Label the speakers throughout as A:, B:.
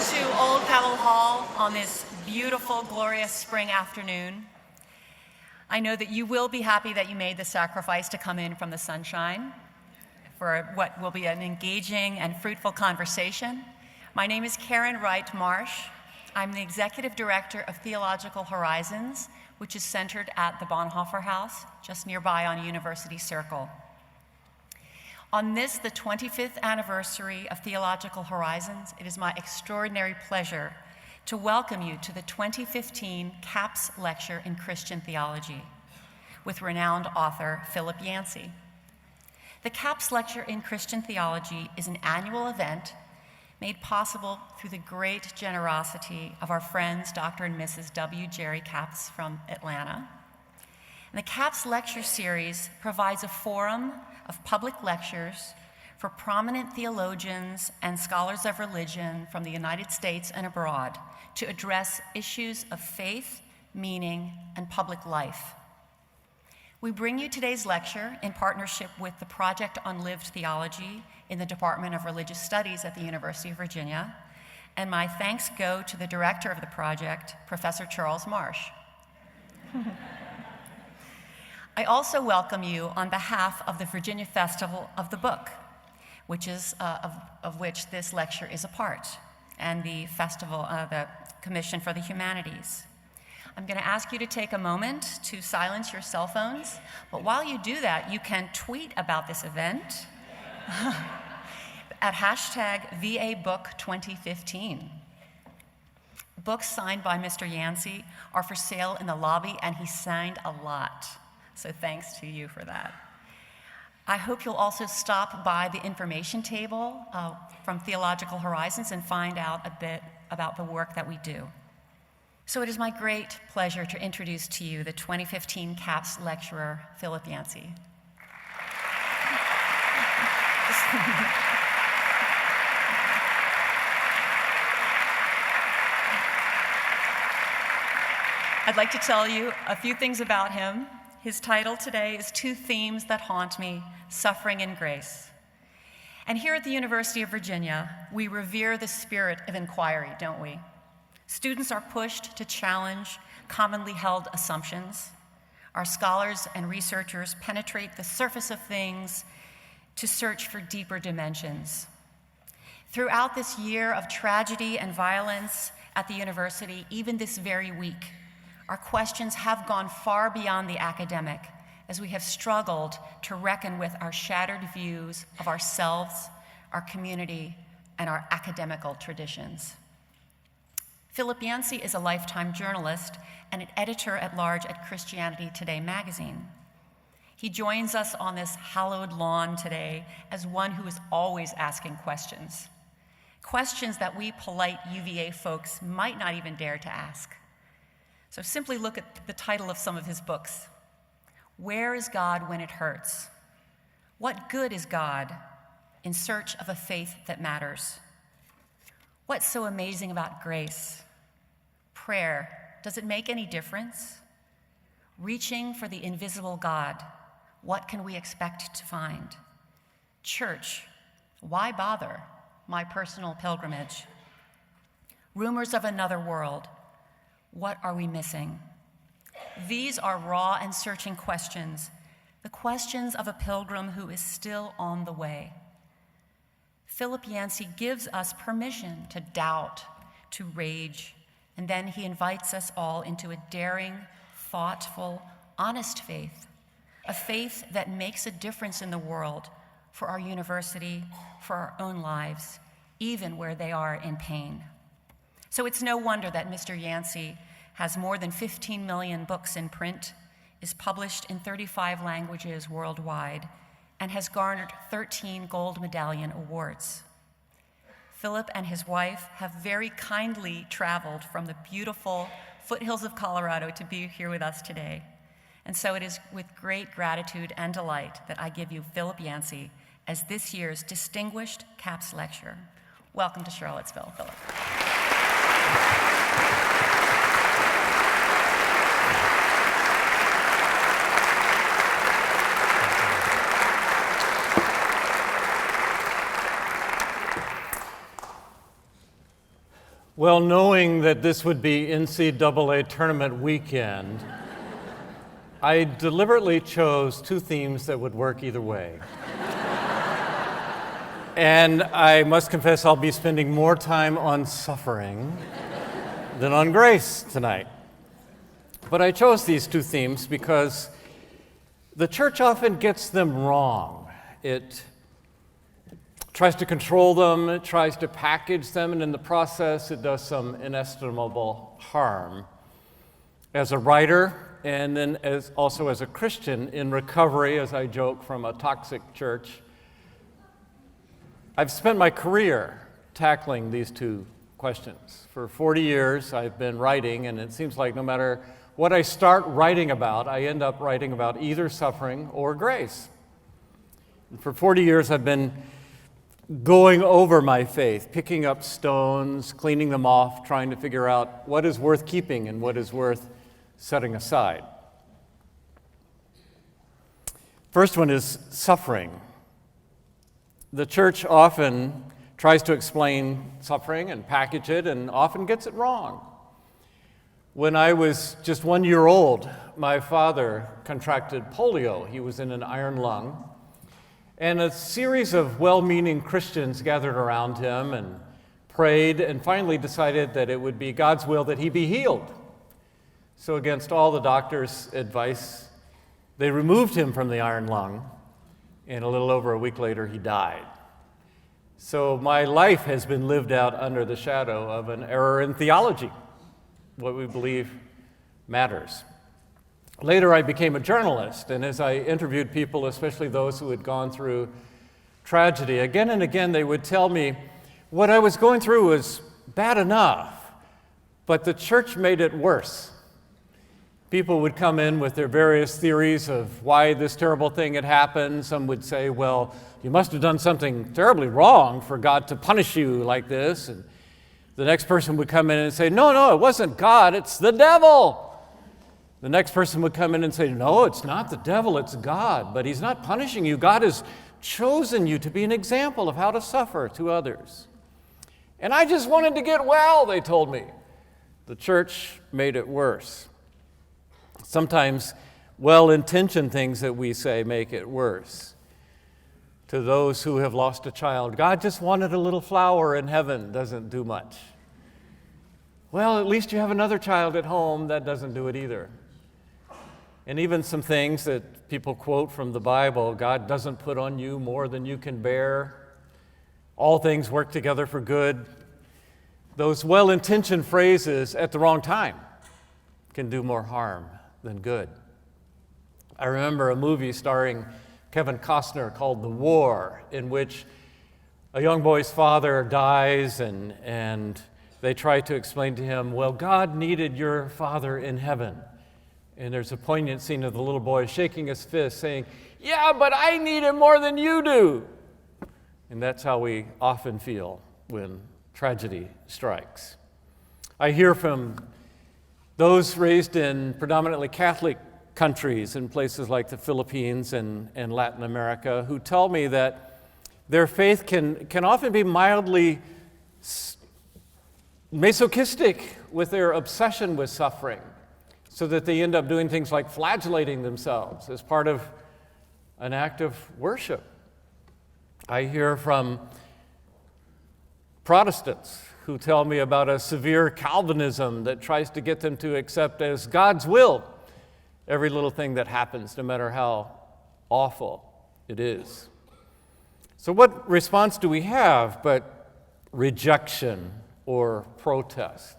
A: to Old Powell Hall on this beautiful, glorious spring afternoon. I know that you will be happy that you made the sacrifice to come in from the sunshine for what will be an engaging and fruitful conversation. My name is Karen Wright Marsh. I'm the Executive Director of Theological Horizons, which is centered at the Bonhoeffer House, just nearby on University Circle. On this, the 25th anniversary of Theological Horizons, it is my extraordinary pleasure to welcome you to the 2015 CAPS Lecture in Christian Theology with renowned author Philip Yancey. The CAPS Lecture in Christian Theology is an annual event made possible through the great generosity of our friends Dr. and Mrs. W. Jerry Capps from Atlanta. And the CAPS Lecture Series provides a forum of public lectures for prominent theologians and scholars of religion from the United States and abroad to address issues of faith, meaning, and public life. We bring you today's lecture in partnership with the Project on Lived Theology in the Department of Religious Studies at the University of Virginia, and my thanks go to the director of the project, Professor Charles Marsh. I also welcome you on behalf of the Virginia Festival of the Book, which is of which this lecture is a part, and the festival, the Commission for the Humanities. I'm going to ask you to take a moment to silence your cell phones, but while you do that, you can tweet about this event at hashtag VABook2015. Books signed by Mr. Yancey are for sale in the lobby, and he signed a lot. So thanks to you for that. I hope you'll also stop by the information table from Theological Horizons and find out a bit about the work that we do. So it is my great pleasure to introduce to you the 2015 CAPS lecturer, Philip Yancey. I'd like to tell you a few things about him. His title today is Two Themes That Haunt Me, Suffering and Grace. And here at the University of Virginia, we revere the spirit of inquiry, don't we? Students are pushed to challenge commonly held assumptions. Our scholars and researchers penetrate the surface of things to search for deeper dimensions. Throughout this year of tragedy and violence at the university, even this very week, our questions have gone far beyond the academic as we have struggled to reckon with our shattered views of ourselves, our community, and our academical traditions. Philip Yancey is a lifetime journalist and an editor-at-large at Christianity Today magazine. He joins us on this hallowed lawn today as one who is always asking questions, questions that we polite UVA folks might not even dare to ask. So simply look at the title of some of his books. Where is God when it hurts? What good is God? In search of a faith that matters. What's so amazing about grace? Prayer, does it make any difference? Reaching for the invisible God, what can we expect to find? Church, why bother? My personal pilgrimage. Rumors of another world, what are we missing? These are raw and searching questions, the questions of a pilgrim who is still on the way. Philip Yancey gives us permission to doubt, to rage, and then he invites us all into a daring, thoughtful, honest faith, a faith that makes a difference in the world for our university, for our own lives, even where they are in pain. So it's no wonder that Mr. Yancey has more than 15 million books in print, is published in 35 languages worldwide, and has garnered 13 gold medallion awards. Philip and his wife have very kindly traveled from the beautiful foothills of Colorado to be here with us today. And so it is with great gratitude and delight that I give you Philip Yancey as this year's distinguished CAPS lecturer. Welcome to Charlottesville, Philip.
B: Well, knowing that this would be NCAA tournament weekend, I deliberately chose two themes that would work either way. And I must confess I'll be spending more time on suffering than on grace tonight. But I chose these two themes because the church often gets them wrong. It tries to control them, it tries to package them, and in the process it does some inestimable harm. As a writer, and then also as a Christian in recovery, as I joke, from a toxic church, I've spent my career tackling these two questions. For 40 years I've been writing, and it seems like no matter what I start writing about, I end up writing about either suffering or grace. And for 40 years I've been going over my faith, picking up stones, cleaning them off, trying to figure out what is worth keeping and what is worth setting aside. First one is suffering. The church often tries to explain suffering and package it and often gets it wrong. When I was just 1 year old, my father contracted polio. He was in an iron lung. And a series of well-meaning Christians gathered around him and prayed and finally decided that it would be God's will that he be healed. So against all the doctor's advice, they removed him from the iron lung, and a little over a week later he died. So my life has been lived out under the shadow of an error in theology. What we believe matters. Later, I became a journalist, and as I interviewed people, especially those who had gone through tragedy, again and again they would tell me what I was going through was bad enough, but the church made it worse. People would come in with their various theories of why this terrible thing had happened. Some would say, well, you must have done something terribly wrong for God to punish you like this. And the next person would come in and say, no, it wasn't God, it's the devil. The next person would come in and say, no, it's not the devil, it's God, but he's not punishing you. God has chosen you to be an example of how to suffer to others. And I just wanted to get well, they told me. The church made it worse. Sometimes well-intentioned things that we say make it worse. To those who have lost a child, God just wanted a little flower in heaven, doesn't do much. Well, at least you have another child at home, that doesn't do it either. And even some things that people quote from the Bible, God doesn't put on you more than you can bear. All things work together for good. Those well-intentioned phrases at the wrong time can do more harm than good. I remember a movie starring Kevin Costner called The War, in which a young boy's father dies and they try to explain to him, well, God needed your father in heaven. And there's a poignant scene of the little boy shaking his fist saying, yeah, but I need him more than you do. And that's how we often feel when tragedy strikes. I hear from those raised in predominantly Catholic countries in places like the Philippines and Latin America who tell me that their faith can often be mildly masochistic with their obsession with suffering, so that they end up doing things like flagellating themselves as part of an act of worship. I hear from Protestants who tell me about a severe Calvinism that tries to get them to accept as God's will every little thing that happens, no matter how awful it is. So what response do we have but rejection or protest?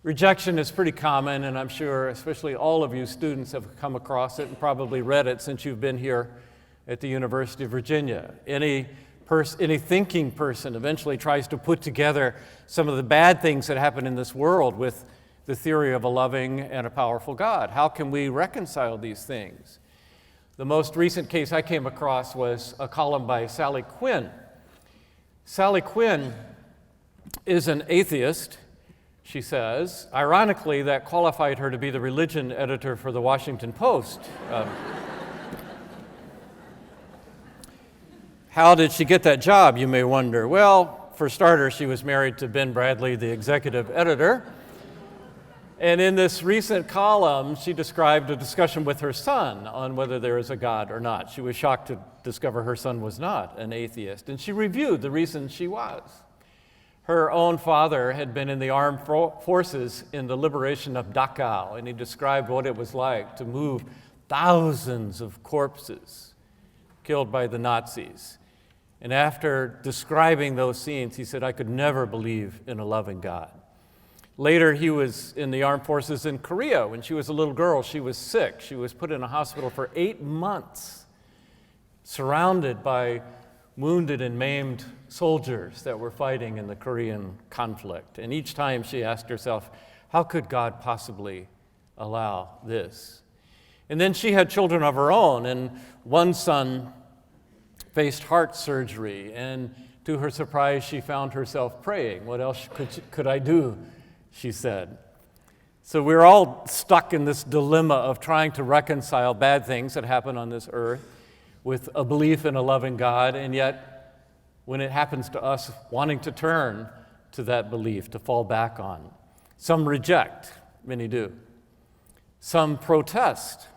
B: Rejection is pretty common, and I'm sure especially all of you students have come across it and probably read it since you've been here at the University of Virginia. Any thinking person eventually tries to put together some of the bad things that happen in this world with the theory of a loving and a powerful God. How can we reconcile these things? The most recent case I came across was a column by Sally Quinn. Sally Quinn is an atheist, she says. Ironically, that qualified her to be the religion editor for the Washington Post. How did she get that job, you may wonder? Well, for starters, she was married to Ben Bradley, the executive editor. And in this recent column, she described a discussion with her son on whether there is a God or not. She was shocked to discover her son was not an atheist, and she reviewed the reasons she was. Her own father had been in the armed forces in the liberation of Dachau, and he described what it was like to move thousands of corpses killed by the Nazis. And after describing those scenes, he said, "I could never believe in a loving God." Later, he was in the armed forces in Korea. When she was a little girl, she was sick. She was put in a hospital for 8 months, surrounded by wounded and maimed soldiers that were fighting in the Korean conflict. And each time she asked herself, how could God possibly allow this? And then she had children of her own, and one son faced heart surgery, and to her surprise, she found herself praying. What else could I do? She said. So we're all stuck in this dilemma of trying to reconcile bad things that happen on this earth with a belief in a loving God, and yet when it happens to us, wanting to turn to that belief, to fall back on. Some reject, many do. Some protest,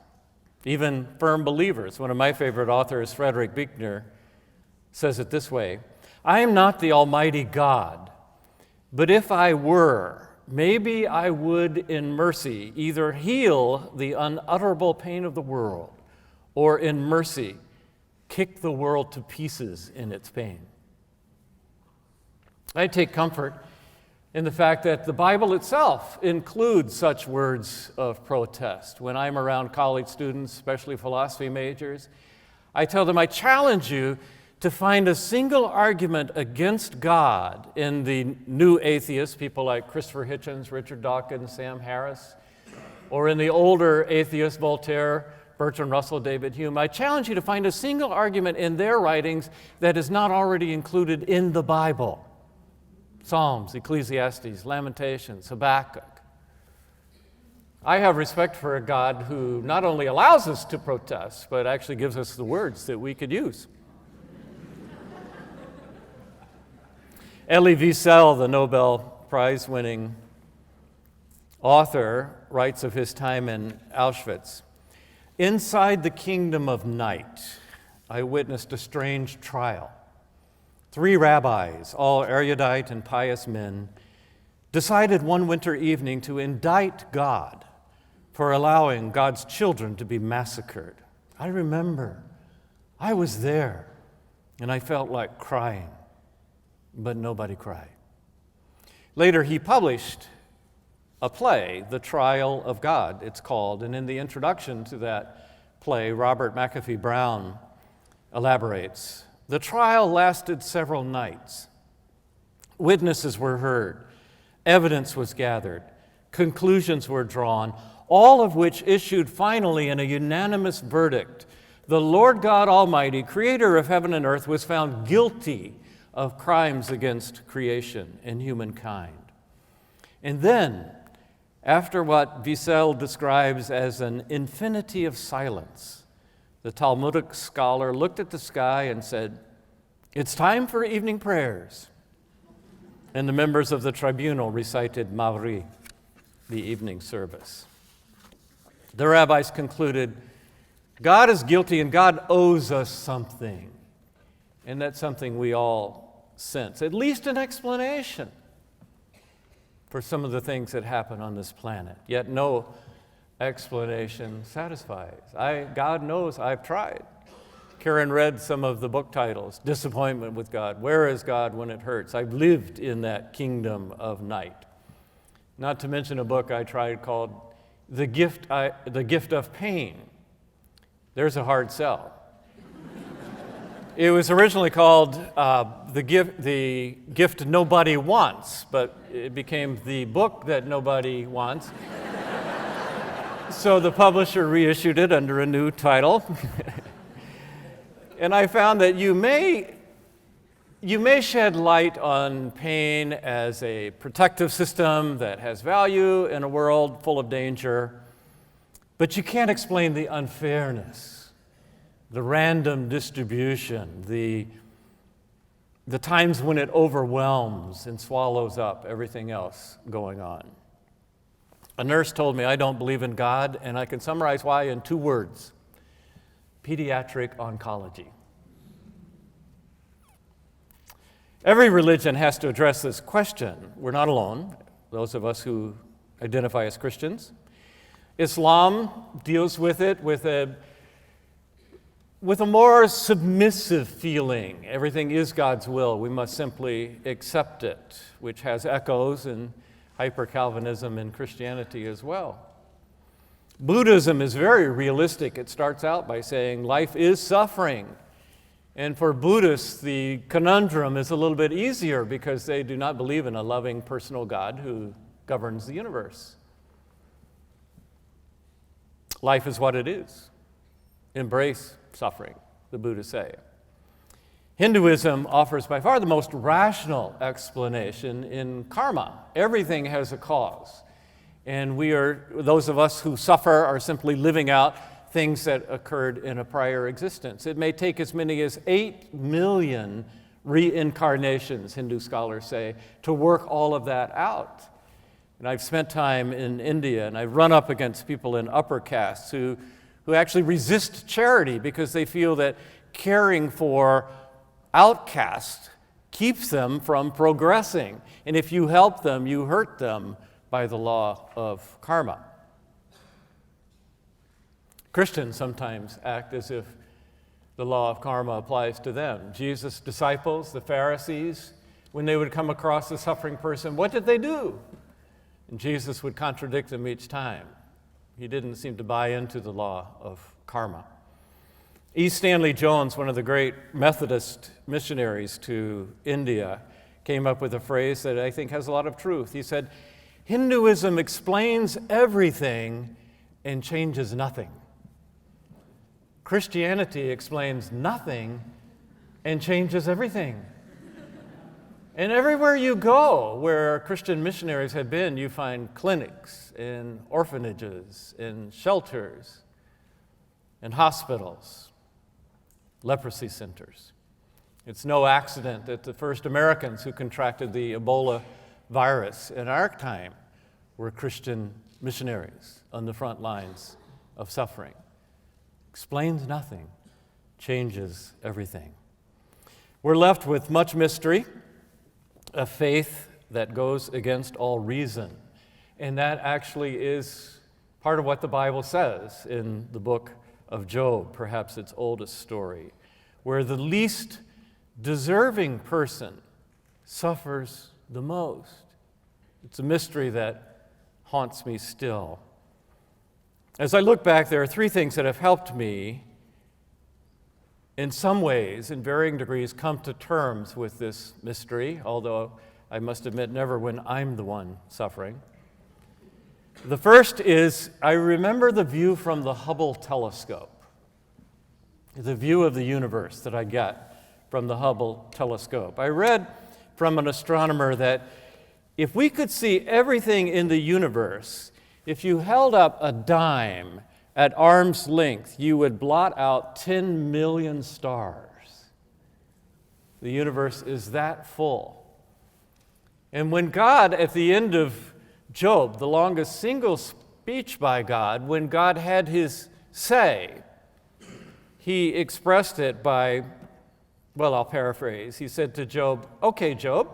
B: even firm believers. One of my favorite authors, Frederick Buechner, says it this way: I am not the Almighty God, but if I were, maybe I would in mercy either heal the unutterable pain of the world, or in mercy kick the world to pieces in its pain. I take comfort in the fact that the Bible itself includes such words of protest. When I'm around college students, especially philosophy majors, I tell them, I challenge you to find a single argument against God in the new atheists, people like Christopher Hitchens, Richard Dawkins, Sam Harris, or in the older atheists, Voltaire, Bertrand Russell, David Hume. I challenge you to find a single argument in their writings that is not already included in the Bible. Psalms, Ecclesiastes, Lamentations, Habakkuk. I have respect for a God who not only allows us to protest, but actually gives us the words that we could use. Elie Wiesel, the Nobel Prize-winning author, writes of his time in Auschwitz. Inside the kingdom of night, I witnessed a strange trial. 3 rabbis, all erudite and pious men, decided one winter evening to indict God for allowing God's children to be massacred. I remember, I was there, and I felt like crying. But nobody cried. Later, he published a play, The Trial of God, it's called, and in the introduction to that play, Robert McAfee Brown elaborates. The trial lasted several nights. Witnesses were heard, evidence was gathered, conclusions were drawn, all of which issued finally in a unanimous verdict. The Lord God Almighty, creator of heaven and earth, was found guilty of crimes against creation and humankind. And then, after what Wiesel describes as an infinity of silence, the Talmudic scholar looked at the sky and said, "It's time for evening prayers." And the members of the tribunal recited Mavri, the evening service. The rabbis concluded, God is guilty and God owes us something. And that's something we all sense, at least an explanation for some of the things that happen on this planet. Yet no explanation satisfies. God knows I've tried. Karen read some of the book titles, Disappointment with God, Where is God When It Hurts? I've lived in that kingdom of night. Not to mention a book I tried called The Gift of Pain. There's a hard sell. It was originally called the gift Nobody Wants, but it became the book that nobody wants. So the publisher reissued it under a new title. And I found that you may shed light on pain as a protective system that has value in a world full of danger, but you can't explain the unfairness, the random distribution, the the times when it overwhelms and swallows up everything else going on. A nurse told me I don't believe in God, and I can summarize why in 2 words: pediatric oncology. Every religion has to address this question. We're not alone, those of us who identify as Christians. Islam deals with it with a more submissive feeling. Everything is God's will. We must simply accept it, which has echoes in hyper-Calvinism in Christianity as well. Buddhism is very realistic. It starts out by saying life is suffering. And for Buddhists, the conundrum is a little bit easier because they do not believe in a loving personal God who governs the universe. Life is what it is. Embrace suffering, the Buddhists say. Hinduism offers by far the most rational explanation in karma. Everything has a cause. And those of us who suffer are simply living out things that occurred in a prior existence. It may take as many as 8 million reincarnations, Hindu scholars say, to work all of that out. And I've spent time in India, and I've run up against people in upper castes who actually resist charity because they feel that caring for outcasts keeps them from progressing. And if you help them, you hurt them by the law of karma. Christians sometimes act as if the law of karma applies to them. Jesus' disciples, the Pharisees, when they would come across a suffering person, what did they do? And Jesus would contradict them each time. He didn't seem to buy into the law of karma. E. Stanley Jones, one of the great Methodist missionaries to India, came up with a phrase that I think has a lot of truth. He said, "Hinduism explains everything and changes nothing. Christianity explains nothing and changes everything." And everywhere you go where Christian missionaries have been, you find clinics and orphanages and shelters and hospitals, leprosy centers. It's no accident that the first Americans who contracted the Ebola virus in our time were Christian missionaries on the front lines of suffering. Explains nothing, changes everything. We're left with much mystery, a faith that goes against all reason. And that actually is part of what the Bible says in the book of Job, perhaps its oldest story, where the least deserving person suffers the most. It's a mystery that haunts me still. As I look back, there are 3 things that have helped me in some ways, in varying degrees, come to terms with this mystery, although I must admit never when I'm the one suffering. The first is I remember the view from the Hubble telescope, the view of the universe that I get from the Hubble telescope. I read from an astronomer that if we could see everything in the universe, if you held up a dime at arm's length, you would blot out 10 million stars. The universe is that full. And when God, at the end of Job, the longest single speech by God, when God had his say, he expressed it by, well, I'll paraphrase. He said to Job, "Okay, Job,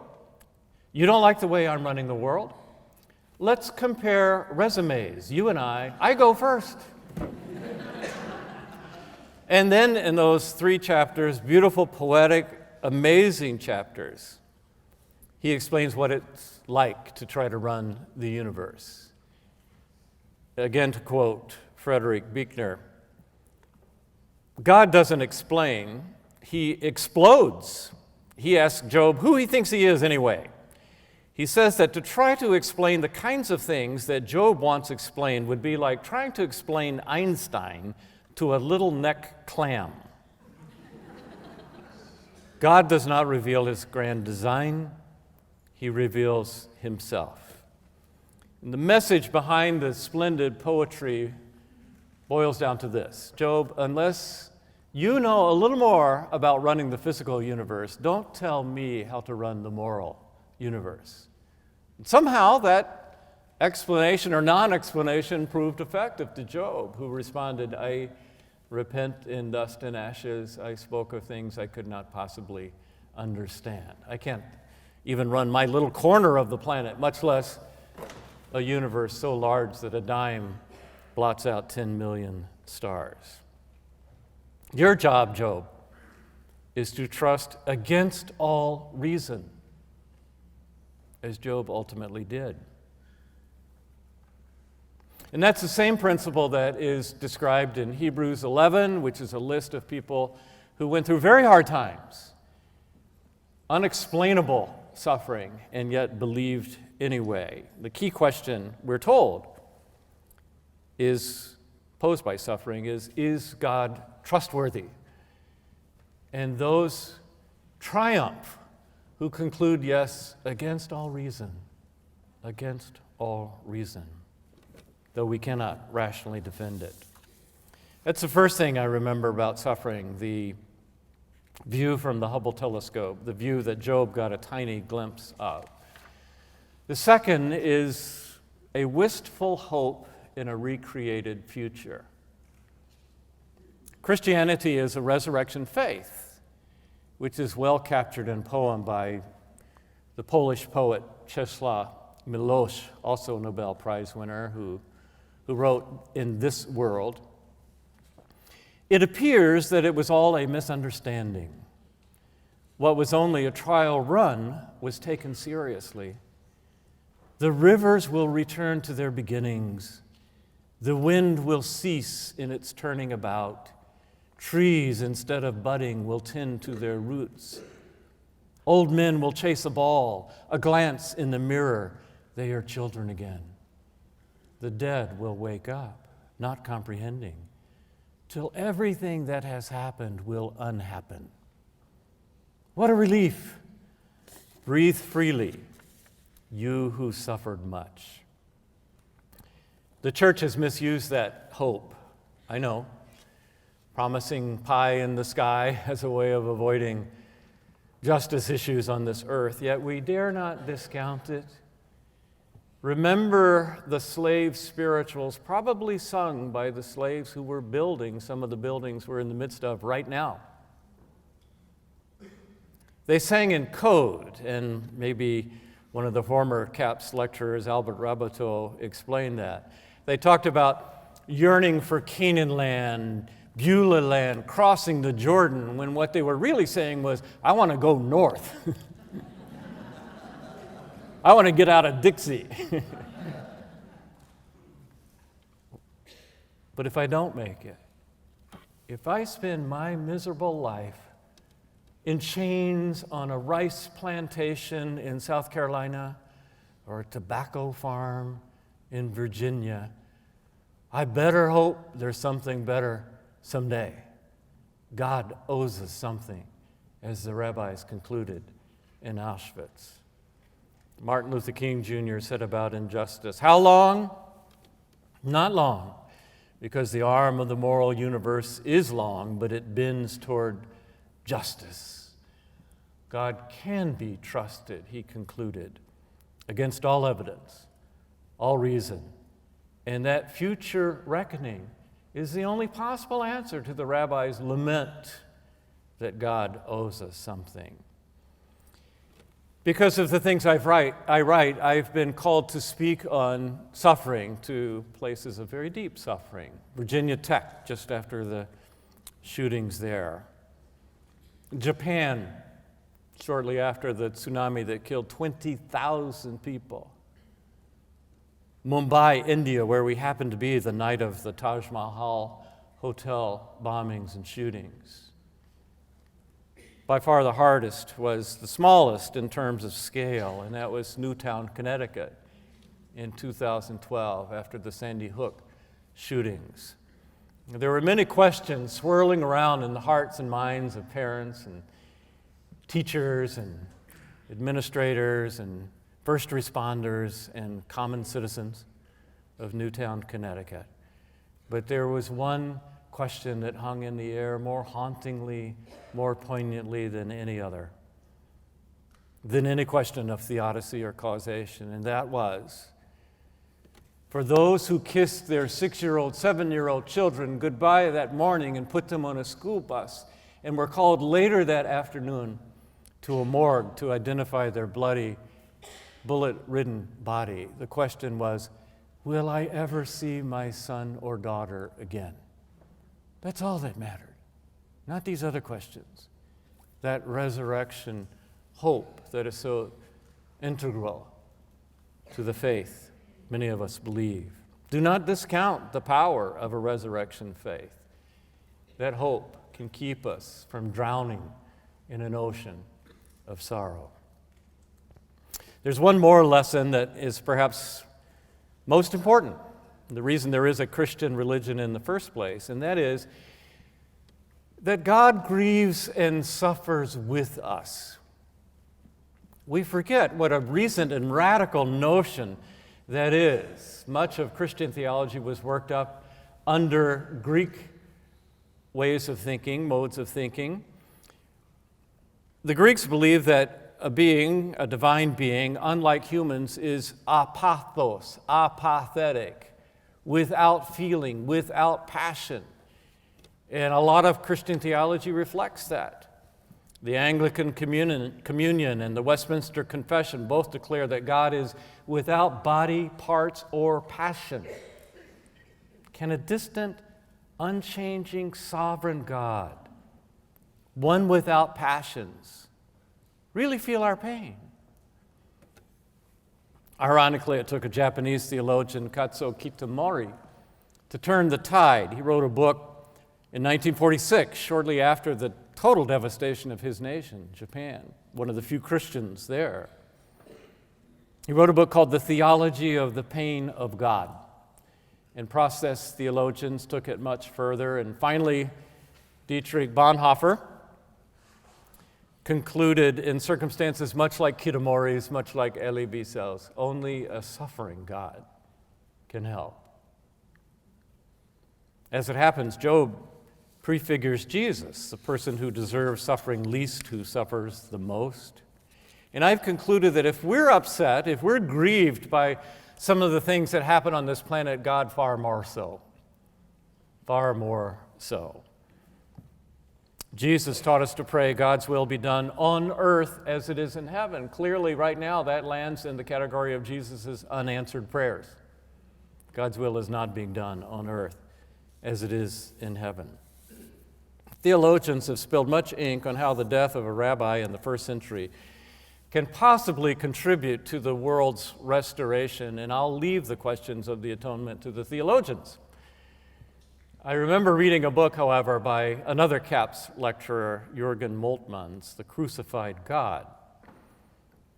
B: you don't like the way I'm running the world? Let's compare resumes. You and I go first." And then in those 3 chapters, beautiful, poetic, amazing chapters, he explains what it's like to try to run the universe. Again, to quote Frederick Buechner, God doesn't explain, he explodes. He asks Job who he thinks he is anyway. He says that to try to explain the kinds of things that Job wants explained would be like trying to explain Einstein to a little neck clam. God does not reveal his grand design, he reveals himself. And the message behind the splendid poetry boils down to this: Job, unless You know a little more about running the physical universe. Don't tell me how to run the moral universe. And somehow that explanation or non-explanation proved effective to Job, who responded, I repent in dust and ashes. I spoke of things I could not possibly understand. I can't even run my little corner of the planet, much less a universe so large that a dime blots out 10 million stars. Your job, Job, is to trust against all reason, as Job ultimately did. And that's the same principle that is described in Hebrews 11, which is a list of people who went through very hard times, unexplainable suffering, and yet believed anyway. The key question, we're told, is posed by suffering is God trustworthy? And those triumph who conclude yes against all reason, though we cannot rationally defend it. That's the first thing I remember about suffering, the view from the Hubble telescope, the view that Job got a tiny glimpse of. The second is a wistful hope in a recreated future. Christianity is a resurrection faith, which is well captured in a poem by the Polish poet Czesław Miłosz, also a Nobel Prize winner, who wrote, "In this world, it appears that it was all a misunderstanding. What was only a trial run was taken seriously. The rivers will return to their beginnings. The wind will cease in its turning about. Trees, instead of budding, will tend to their roots. Old men will chase a ball, a glance in the mirror. They are children again. The dead will wake up, not comprehending, till everything that has happened will unhappen. What a relief! Breathe freely, you who suffered much." The church has misused that hope, I know, promising pie in the sky as a way of avoiding justice issues on this earth, yet we dare not discount it. Remember the slave spirituals, probably sung by the slaves who were building some of the buildings we're in the midst of right now. They sang in code, and maybe one of the former CAPS lecturers, Albert Rabateau, explained that. They talked about yearning for Canaan land, Beulah land, crossing the Jordan, when what they were really saying was, I want to go north. I want to get out of Dixie. But if I don't make it, if I spend my miserable life in chains on a rice plantation in South Carolina or a tobacco farm in Virginia, I better hope there's something better someday. God owes us something, as the rabbis concluded in Auschwitz. Martin Luther King Jr. said about injustice, how long? Not long, because the arm of the moral universe is long, but it bends toward justice. God can be trusted, he concluded, against all evidence, all reason, and that future reckoning is the only possible answer to the rabbi's lament that God owes us something. Because of the things I write, I've been called to speak on suffering to places of very deep suffering. Virginia Tech, just after the shootings there. Japan, shortly after the tsunami that killed 20,000 people. Mumbai, India, where we happened to be the night of the Taj Mahal hotel bombings and shootings. By far the hardest was the smallest in terms of scale, and that was Newtown, Connecticut in 2012 after the Sandy Hook shootings. There were many questions swirling around in the hearts and minds of parents and teachers and administrators and first responders and common citizens of Newtown, Connecticut. But there was one question that hung in the air more hauntingly, more poignantly than any other, than any question of theodicy or causation, and that was, for those who kissed their 6-year-old, 7-year-old children goodbye that morning and put them on a school bus and were called later that afternoon to a morgue to identify their bloody, bullet-ridden body, the question was, will I ever see my son or daughter again? That's all that mattered, not these other questions. That resurrection hope that is so integral to the faith many of us believe. Do not discount the power of a resurrection faith. That hope can keep us from drowning in an ocean of sorrow. There's one more lesson that is perhaps most important, the reason there is a Christian religion in the first place, and that is that God grieves and suffers with us. We forget what a recent and radical notion that is. Much of Christian theology was worked up under Greek ways of thinking, modes of thinking. The Greeks believed that a being, a divine being, unlike humans, is apathos, apathetic, without feeling, without passion. And a lot of Christian theology reflects that. The Anglican Communion and the Westminster Confession both declare that God is without body, parts, or passion. Can a distant, unchanging, sovereign God, one without passions, really feel our pain? Ironically, it took a Japanese theologian, Katsuo Kitamori, to turn the tide. He wrote a book in 1946, shortly after the total devastation of his nation, Japan, one of the few Christians there. He wrote a book called The Theology of the Pain of God. And process theologians took it much further. And finally, Dietrich Bonhoeffer concluded, in circumstances much like Kitamori's, much like Elie Wiesel's, only a suffering God can help. As it happens, Job prefigures Jesus, the person who deserves suffering least, who suffers the most. And I've concluded that if we're upset, if we're grieved by some of the things that happen on this planet, God far more so. Far more so. Jesus taught us to pray, God's will be done on earth as it is in heaven. Clearly, right now, that lands in the category of Jesus' unanswered prayers. God's will is not being done on earth as it is in heaven. Theologians have spilled much ink on how the death of a rabbi in the first century can possibly contribute to the world's restoration, and I'll leave the questions of the atonement to the theologians. I remember reading a book, however, by another CAPS lecturer, Jürgen Moltmann's The Crucified God.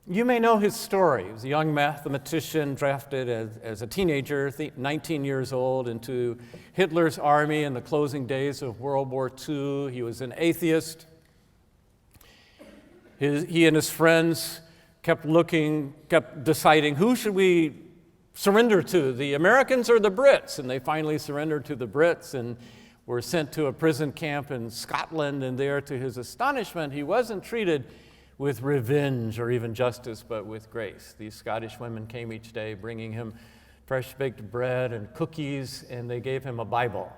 B: You may know his story. He was a young mathematician drafted as a teenager, 19 years old, into Hitler's army in the closing days of World War II. He was an atheist. He and his friends kept deciding, who should we surrender to, the Americans or the Brits? And they finally surrendered to the Brits and were sent to a prison camp in Scotland. And there, to his astonishment, he wasn't treated with revenge or even justice, but with grace. These Scottish women came each day bringing him fresh baked bread and cookies, and they gave him a Bible.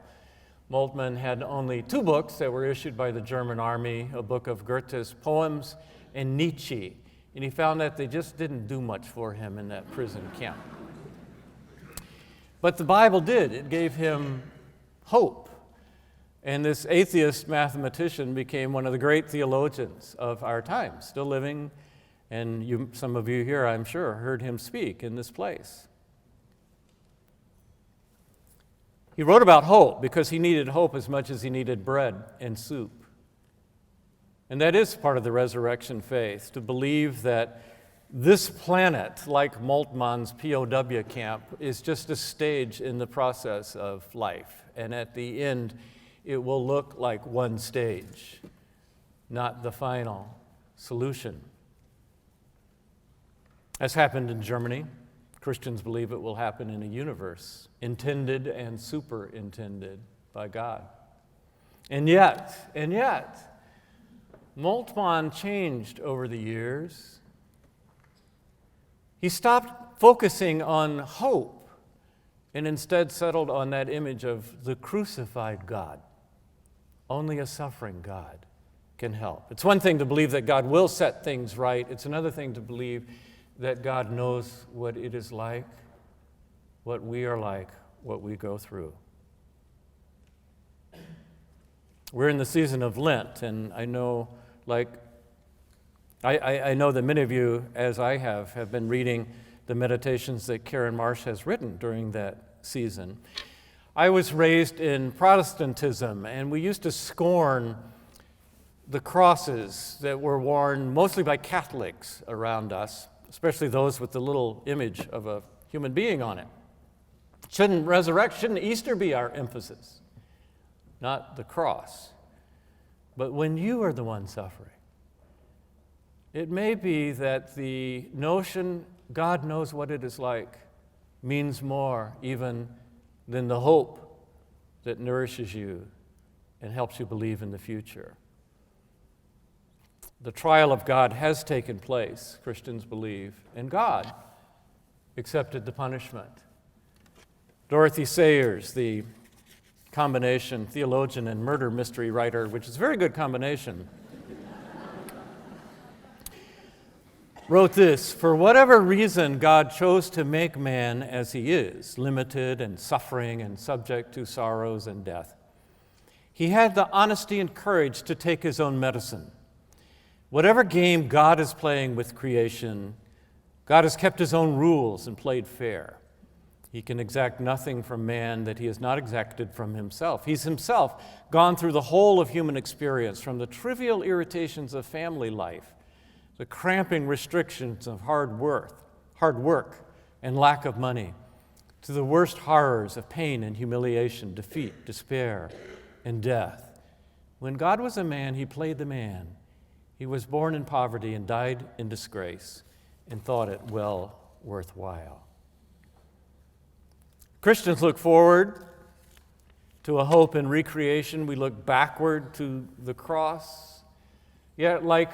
B: Moltmann had only 2 books that were issued by the German army, a book of Goethe's poems and Nietzsche, and he found that they just didn't do much for him in that prison camp. But the Bible did. It gave him hope. And this atheist mathematician became one of the great theologians of our time, still living, and some of you here, I'm sure, heard him speak in this place. He wrote about hope because he needed hope as much as he needed bread and soup. And that is part of the resurrection faith, to believe that this planet, like Moltmann's POW camp, is just a stage in the process of life. And at the end, it will look like one stage, not the final solution. As happened in Germany, Christians believe it will happen in a universe intended and superintended by God. And yet, Moltmann changed over the years. He stopped focusing on hope and instead settled on that image of the crucified God. Only a suffering God can help. It's one thing to believe that God will set things right. It's another thing to believe that God knows what it is like, what we are like, what we go through. We're in the season of Lent, and I know, I know that many of you, as I have been reading the meditations that Karen Marsh has written during that season. I was raised in Protestantism, and we used to scorn the crosses that were worn mostly by Catholics around us, especially those with the little image of a human being on it. Shouldn't Easter be our emphasis? Not the cross. But when you are the one suffering, it may be that the notion God knows what it is like means more even than the hope that nourishes you and helps you believe in the future. The trial of God has taken place, Christians believe, and God accepted the punishment. Dorothy Sayers, the combination theologian and murder mystery writer, which is a very good combination, wrote this: "For whatever reason God chose to make man as he is, limited and suffering and subject to sorrows and death, he had the honesty and courage to take his own medicine. Whatever game God is playing with creation, God has kept his own rules and played fair. He can exact nothing from man that he has not exacted from himself. He's himself gone through the whole of human experience, from the trivial irritations of family life, the cramping restrictions of hard work and lack of money, to the worst horrors of pain and humiliation, defeat, despair, and death. When God was a man, he played the man. He was born in poverty and died in disgrace and thought it well worthwhile." Christians look forward to a hope in recreation. We look backward to the cross. Yet, like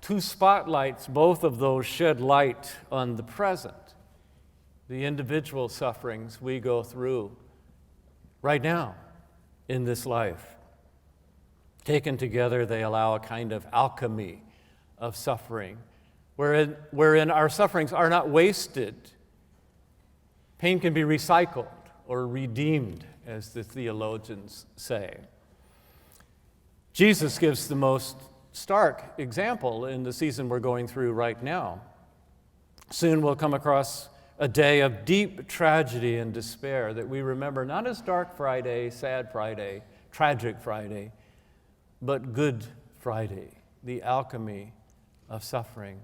B: two spotlights, both of those shed light on the present, the individual sufferings we go through right now in this life. Taken together, they allow a kind of alchemy of suffering, wherein our sufferings are not wasted. Pain can be recycled or redeemed, as the theologians say. Jesus gives the most stark example in the season we're going through right now. Soon we'll come across a day of deep tragedy and despair that we remember not as Dark Friday, Sad Friday, Tragic Friday, but Good Friday, the alchemy of suffering.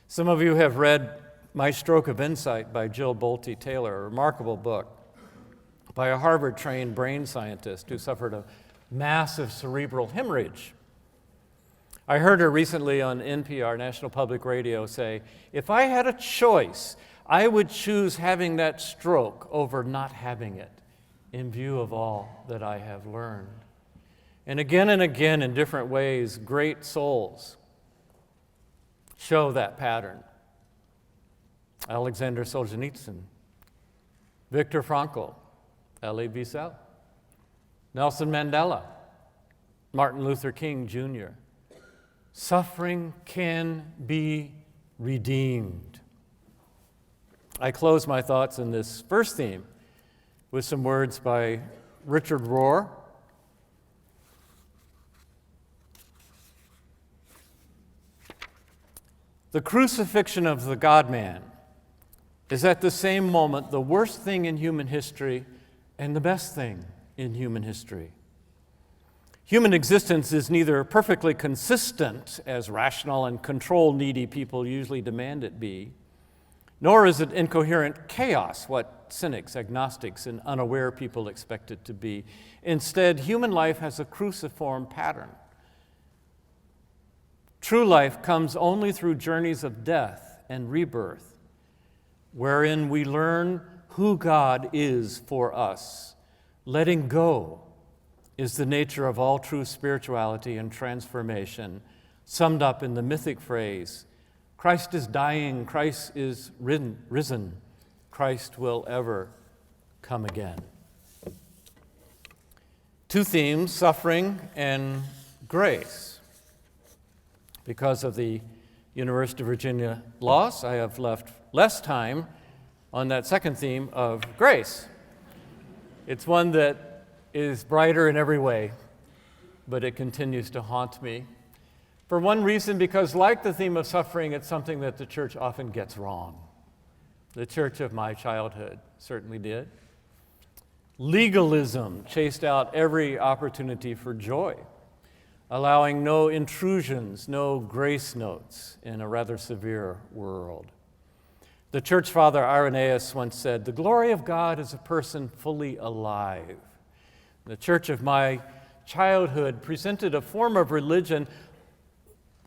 B: Some of you have read My Stroke of Insight by Jill Bolte Taylor, a remarkable book by a Harvard-trained brain scientist who suffered a massive cerebral hemorrhage. I heard her recently on NPR, National Public Radio, say, "If I had a choice, I would choose having that stroke over not having it, in view of all that I have learned." And again, in different ways, great souls show that pattern. Alexander Solzhenitsyn, Viktor Frankl, Elie Wiesel, Nelson Mandela, Martin Luther King Jr. Suffering can be redeemed. I close my thoughts in this first theme with some words by Richard Rohr. The crucifixion of the God-man is at the same moment the worst thing in human history and the best thing in human history. Human existence is neither perfectly consistent, as rational and control-needy people usually demand it be, nor is it incoherent chaos, what cynics, agnostics, and unaware people expect it to be. Instead, human life has a cruciform pattern. True life comes only through journeys of death and rebirth, wherein we learn who God is for us, letting go is the nature of all true spirituality and transformation, summed up in the mythic phrase, Christ is dying, Christ is risen, Christ will ever come again. Two themes, suffering and grace. Because of the University of Virginia loss, I have left less time on that second theme of grace. It's one that is brighter in every way, but it continues to haunt me. For one reason, because like the theme of suffering, it's something that the church often gets wrong. The church of my childhood certainly did. Legalism chased out every opportunity for joy, allowing no intrusions, no grace notes in a rather severe world. The church father Irenaeus once said, "The glory of God is a person fully alive." The church of my childhood presented a form of religion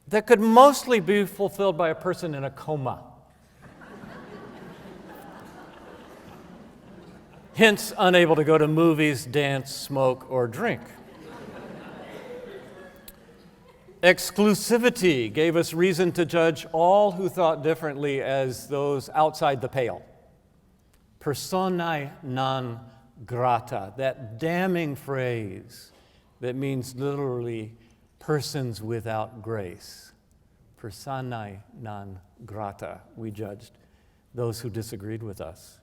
B: that could mostly be fulfilled by a person in a coma. Hence, unable to go to movies, dance, smoke, or drink. Exclusivity gave us reason to judge all who thought differently as those outside the pale. Personae non grata, that damning phrase that means literally persons without grace. Personae non grata, we judged those who disagreed with us.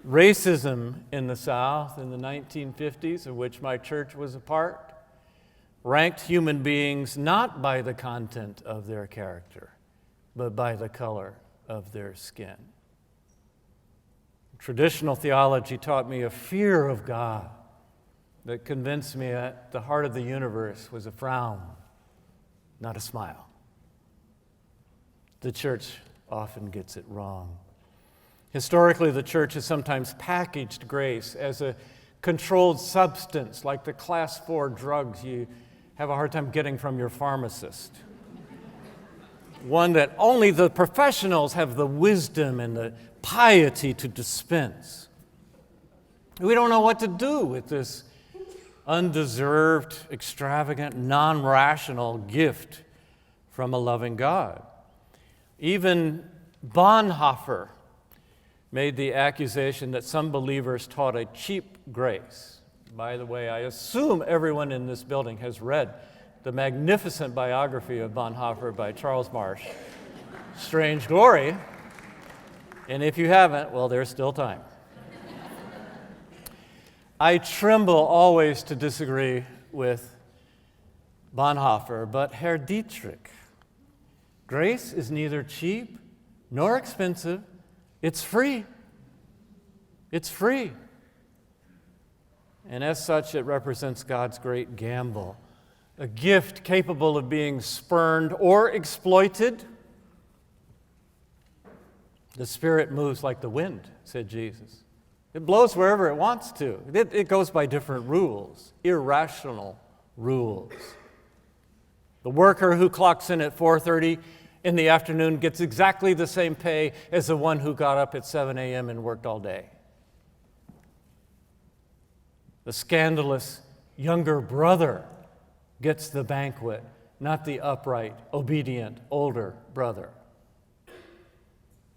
B: Racism in the South in the 1950s, of which my church was a part, ranked human beings not by the content of their character, but by the color of their skin. Traditional theology taught me a fear of God that convinced me that the heart of the universe was a frown, not a smile. The church often gets it wrong. Historically, the church has sometimes packaged grace as a controlled substance, like the class 4 drugs you have a hard time getting from your pharmacist. One that only the professionals have the wisdom and the piety to dispense. We don't know what to do with this undeserved, extravagant, non-rational gift from a loving God. Even Bonhoeffer made the accusation that some believers taught a cheap grace. By the way, I assume everyone in this building has read the magnificent biography of Bonhoeffer by Charles Marsh, Strange Glory. And if you haven't, well, there's still time. I tremble always to disagree with Bonhoeffer, but Herr Dietrich, grace is neither cheap nor expensive. It's free. It's free. And as such, it represents God's great gamble, a gift capable of being spurned or exploited. The Spirit moves like the wind, said Jesus. It blows wherever it wants to. It goes by different rules, irrational rules. The worker who clocks in at 4:30 in the afternoon gets exactly the same pay as the one who got up at 7 a.m. and worked all day. The scandalous younger brother gets the banquet, not the upright, obedient older brother.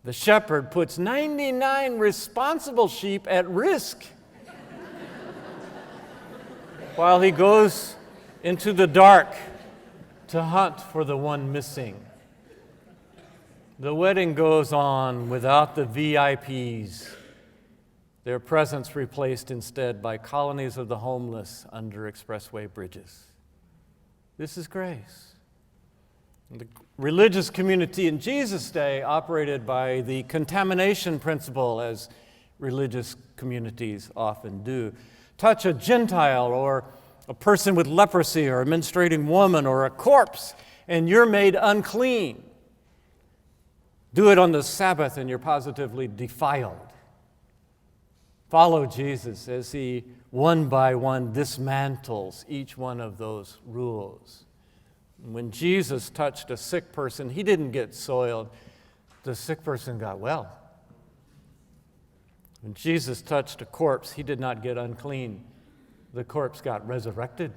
B: The shepherd puts 99 responsible sheep at risk while he goes into the dark to hunt for the one missing. The wedding goes on without the VIPs, their presence replaced instead by colonies of the homeless under expressway bridges. This is grace. The religious community in Jesus' day operated by the contamination principle, as religious communities often do. Touch a Gentile or a person with leprosy or a menstruating woman or a corpse, and you're made unclean. Do it on the Sabbath and you're positively defiled. Follow Jesus as he one by one dismantles each one of those rules. When Jesus touched a sick person, he didn't get soiled. The sick person got well. When Jesus touched a corpse, he did not get unclean. the corpse got resurrected.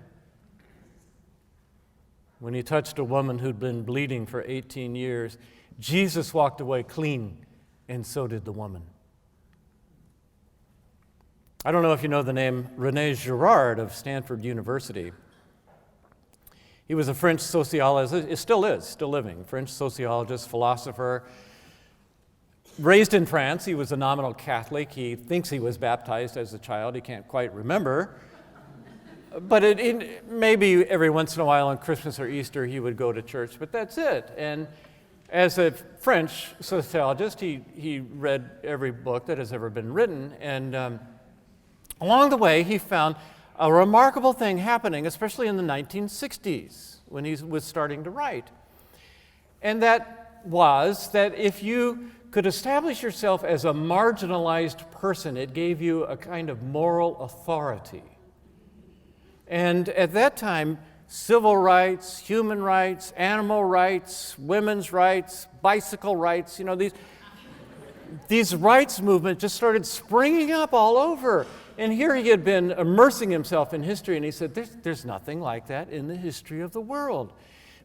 B: When he touched a woman who'd been bleeding for 18 years, Jesus walked away clean, and so did the woman. I don't know if you know the name René Girard of Stanford University. He was a French sociologist, it still is, still living, French sociologist, philosopher. Raised in France, he was a nominal Catholic. He thinks he was baptized as a child. He can't quite remember. But maybe every once in a while on Christmas or Easter he would go to church, but that's it. And as a French sociologist, he read every book that has ever been written. And along the way, he found a remarkable thing happening, especially in the 1960s when he was starting to write. And that was that if you could establish yourself as a marginalized person, it gave you a kind of moral authority. And at that time, civil rights, human rights, animal rights, women's rights, bicycle rights, these rights movements just started springing up all over. And here he had been immersing himself in history, and he said, there's nothing like that in the history of the world.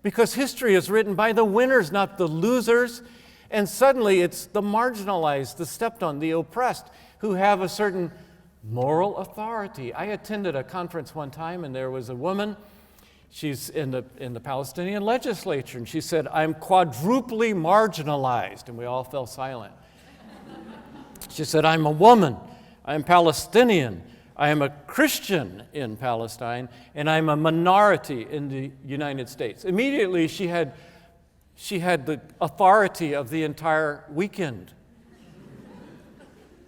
B: Because history is written by the winners, not the losers. And suddenly it's the marginalized, the stepped on, the oppressed, who have a certain moral authority. I attended a conference one time, and there was a woman. She's in the Palestinian legislature, and she said, "I'm quadruply marginalized," and we all fell silent. She said, "I'm a woman, I'm Palestinian, I am a Christian in Palestine, and I'm a minority in the United States." Immediately, she had the authority of the entire weekend.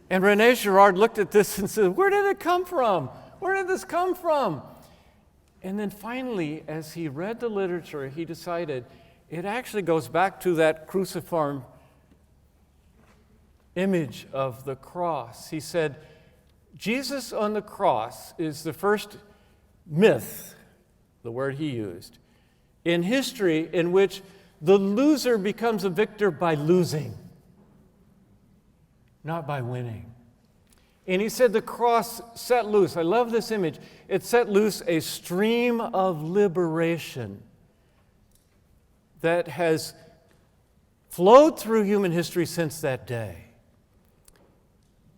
B: And René Girard looked at this and said, "Where did it come from? Where did this come from?" And then finally, as he read the literature, he decided it actually goes back to that cruciform image of the cross. He said, Jesus on the cross is the first myth, the word he used, in history in which the loser becomes a victor by losing, not by winning. And he said the cross set loose, I love this image, it set loose a stream of liberation that has flowed through human history since that day.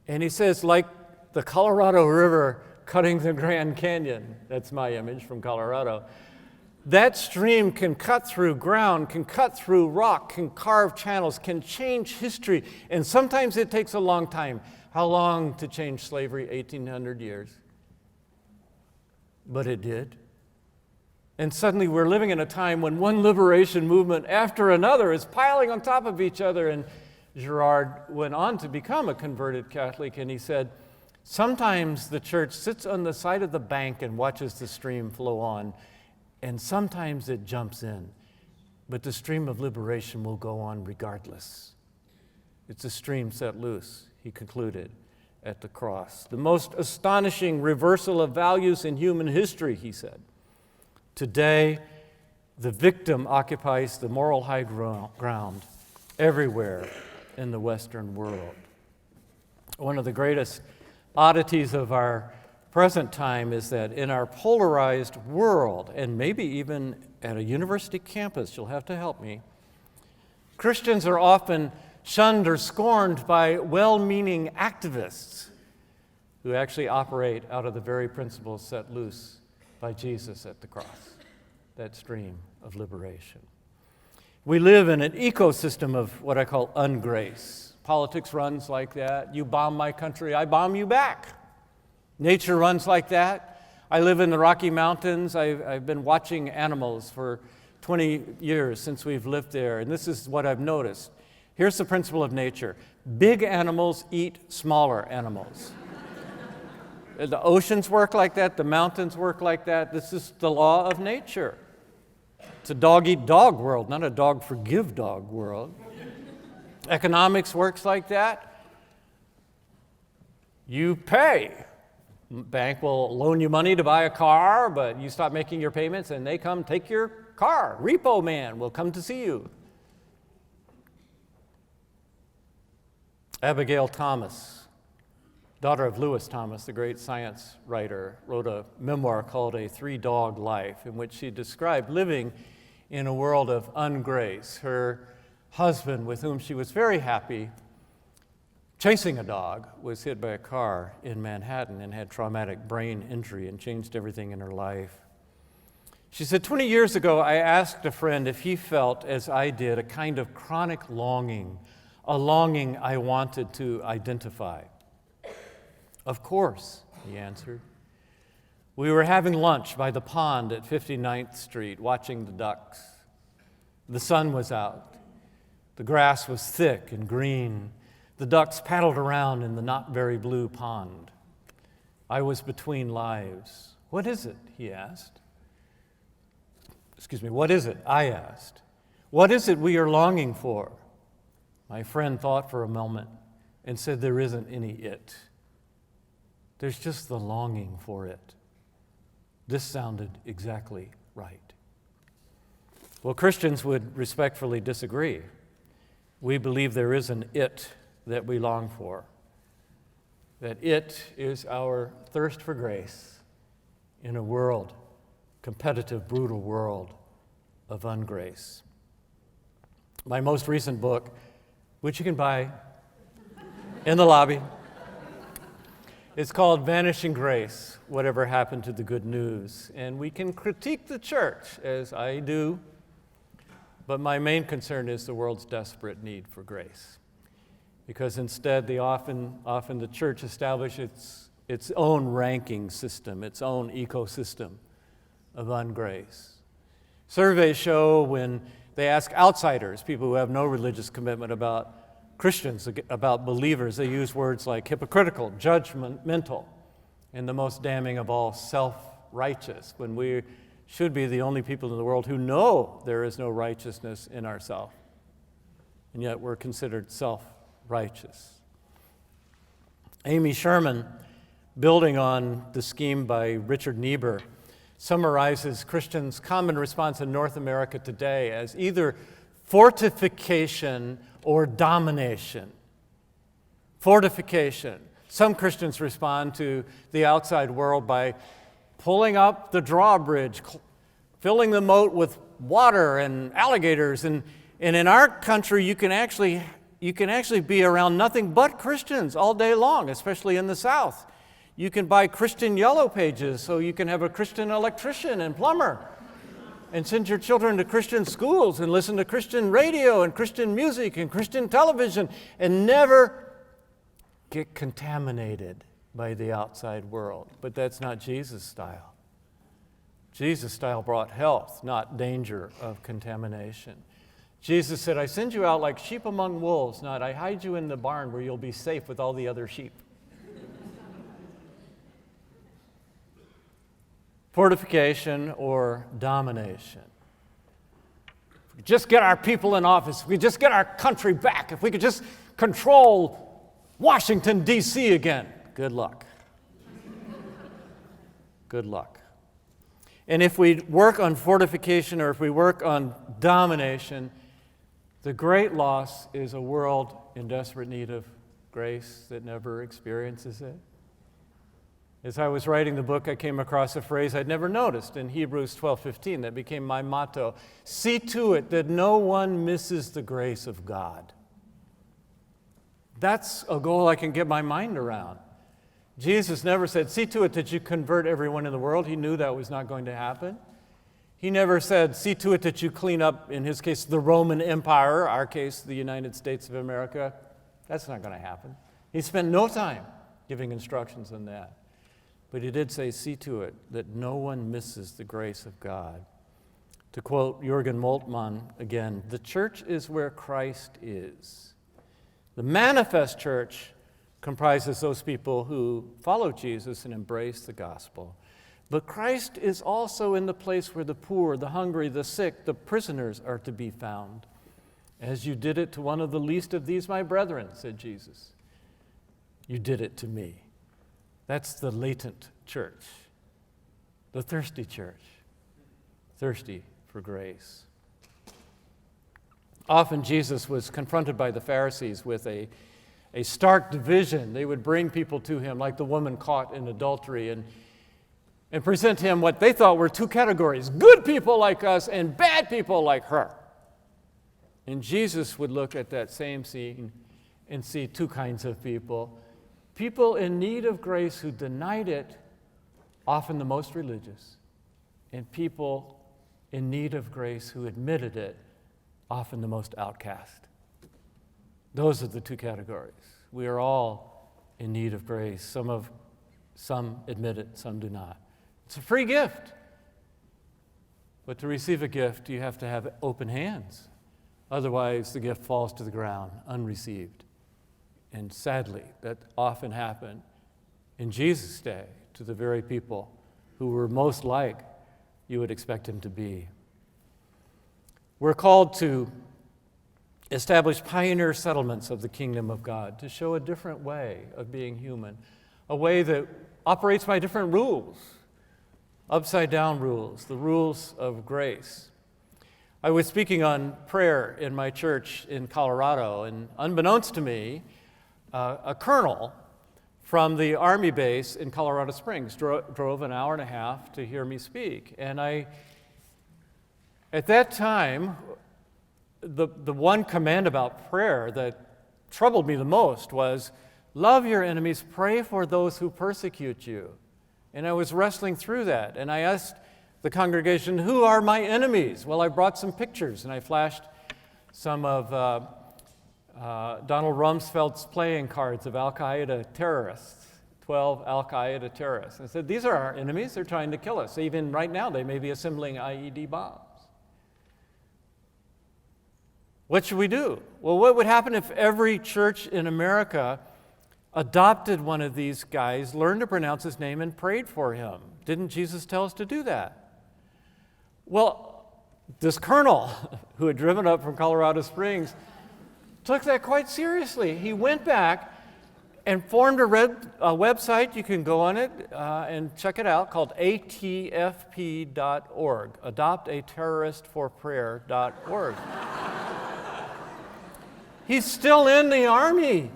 B: And he says, like the Colorado River cutting the Grand Canyon, that's my image from Colorado, that stream can cut through ground, can cut through rock, can carve channels, can change history. And sometimes it takes a long time. How long to change slavery? 1,800 years. But it did. And suddenly we're living in a time when one liberation movement after another is piling on top of each other. And Girard went on to become a converted Catholic, and he said, sometimes the church sits on the side of the bank and watches the stream flow on, and sometimes it jumps in. But the stream of liberation will go on regardless. It's a stream set loose, he concluded, at the cross. The most astonishing reversal of values in human history, he said. Today, the victim occupies the moral high ground everywhere in the Western world. One of the greatest oddities of our present time is that in our polarized world, and maybe even at a university campus, you'll have to help me, Christians are often shunned or scorned by well-meaning activists who actually operate out of the very principles set loose by Jesus at the cross, that stream of liberation. We live in an ecosystem of what I call ungrace. Politics runs like that. You bomb my country, I bomb you back. Nature runs like that. I live in the Rocky Mountains. I've been watching animals for 20 years since we've lived there, and this is what I've noticed. Here's the principle of nature. Big animals eat smaller animals. The oceans work like that. The mountains work like that. This is the law of nature. It's a dog-eat-dog world, not a dog-forgive-dog world. Economics works like that. You pay. Bank will loan you money to buy a car, but you stop making your payments and they come take your car. Repo man will come to see you. Abigail Thomas, daughter of Lewis Thomas, the great science writer, wrote a memoir called A Three-Dog Life, in which she described living in a world of ungrace. Her husband, with whom she was very happy, chasing a dog, was hit by a car in Manhattan and had traumatic brain injury and changed everything in her life. She said, 20 years ago, I asked a friend if he felt, as I did, a kind of chronic longing, a longing I wanted to identify. Of course, he answered. We were having lunch by the pond at 59th Street, watching the ducks. The sun was out. The grass was thick and green. The ducks paddled around in the not very blue pond. I was between lives. What is it? He asked. What is it? I asked. What is it we are longing for? My friend thought for a moment and said, there isn't any it. There's just the longing for it. This sounded exactly right. Well, Christians would respectfully disagree. We believe there is an it that we long for. That it is our thirst for grace in a world, competitive, brutal world of ungrace. My most recent book, which you can buy in the lobby, it's called Vanishing Grace, Whatever Happened to the Good News. And we can critique the church, as I do, but my main concern is the world's desperate need for grace. Because instead, often the church establishes its own ranking system, its own ecosystem of ungrace. Surveys show when they ask outsiders, people who have no religious commitment, about Christians, about believers, they use words like hypocritical, judgmental, and the most damning of all, self-righteous, when we should be the only people in the world who know there is no righteousness in ourselves. And yet we're considered self-righteous. Amy Sherman, building on the scheme by Richard Niebuhr, summarizes Christians' common response in North America today as either fortification or domination. Fortification. Some Christians respond to the outside world by pulling up the drawbridge, filling the moat with water and alligators. And in our country, you can actually be around nothing but Christians all day long, especially in the South. You can buy Christian yellow pages so you can have a Christian electrician and plumber, and send your children to Christian schools and listen to Christian radio and Christian music and Christian television and never get contaminated by the outside world. But that's not Jesus' style. Jesus' style brought health, not danger of contamination. Jesus said, I send you out like sheep among wolves, not I hide you in the barn where you'll be safe with all the other sheep. Fortification or domination. If we just get our people in office, if we just get our country back, if we could just control Washington, D.C. again, good luck. Good luck. And if we work on fortification or if we work on domination, the great loss is a world in desperate need of grace that never experiences it. As I was writing the book, I came across a phrase I'd never noticed in Hebrews 12:15 that became my motto. See to it that no one misses the grace of God. That's a goal I can get my mind around. Jesus never said, see to it that you convert everyone in the world. He knew that was not going to happen. He never said, see to it that you clean up, in his case, the Roman Empire, our case, the United States of America. That's not going to happen. He spent no time giving instructions on that. But he did say, see to it that no one misses the grace of God. To quote Jürgen Moltmann again, the church is where Christ is. The manifest church comprises those people who follow Jesus and embrace the gospel. But Christ is also in the place where the poor, the hungry, the sick, the prisoners are to be found. As you did it to one of the least of these, my brethren, said Jesus, you did it to me. That's the latent church, the thirsty church, thirsty for grace. Often Jesus was confronted by the Pharisees with a a stark division. They would bring people to him, like the woman caught in adultery, and present him what they thought were two categories: good people like us and bad people like her. And Jesus would look at that same scene and see two kinds of people: people in need of grace who denied it, often the most religious, and people in need of grace who admitted it, often the most outcast. Those are the two categories. We are all in need of grace. Some admit it, some do not. It's a free gift. But to receive a gift, you have to have open hands. Otherwise, the gift falls to the ground unreceived. And sadly, that often happened in Jesus' day to the very people who were most like you would expect him to be. We're called to establish pioneer settlements of the kingdom of God, to show a different way of being human, a way that operates by different rules, upside-down rules, the rules of grace. I was speaking on prayer in my church in Colorado, and unbeknownst to me, a colonel from the Army base in Colorado Springs drove an hour and a half to hear me speak. And at that time, the one command about prayer that troubled me the most was, love your enemies, pray for those who persecute you. And I was wrestling through that, and I asked the congregation, who are my enemies? Well, I brought some pictures, and I flashed some of Donald Rumsfeld's playing cards of Al-Qaeda terrorists, 12 Al-Qaeda terrorists. I said, these are our enemies. They're trying to kill us. Even right now, they may be assembling IED bombs. What should we do? Well, what would happen if every church in America adopted one of these guys, learned to pronounce his name, and prayed for him? Didn't Jesus tell us to do that? Well, this colonel who had driven up from Colorado Springs took that quite seriously. He went back and formed a website. You can go on it and check it out, called atfp.org, adoptaterroristforprayer.org. He's still in the Army,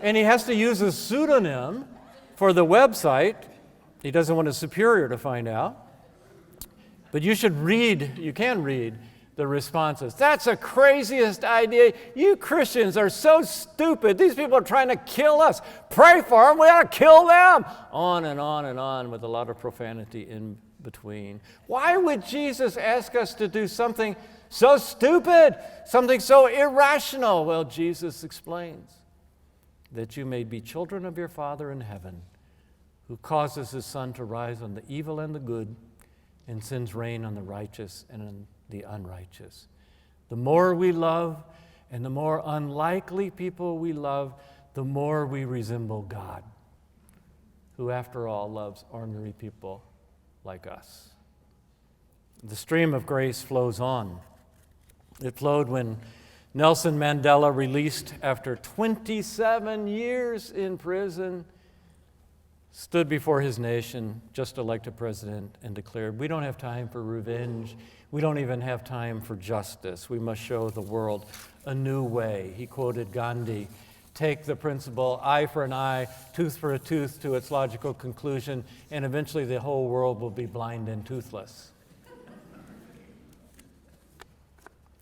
B: and he has to use a pseudonym for the website. He doesn't want his superior to find out. But you can read the responses. That's the craziest idea. You Christians are so stupid. These people are trying to kill us. Pray for them. We ought to kill them. On and on and on, with a lot of profanity in between. Why would Jesus ask us to do something so stupid, something so irrational? Well, Jesus explains that you may be children of your Father in heaven, who causes his sun to rise on the evil and the good, and sends rain on the righteous and on the unrighteous. The more we love and the more unlikely people we love, the more we resemble God, who after all loves ordinary people like us. The stream of grace flows on. It flowed when Nelson Mandela, released after 27 years in prison, stood before his nation, just elected president, and declared, we don't have time for revenge. We don't even have time for justice. We must show the world a new way. He quoted Gandhi, take the principle, eye for an eye, tooth for a tooth, to its logical conclusion, and eventually the whole world will be blind and toothless.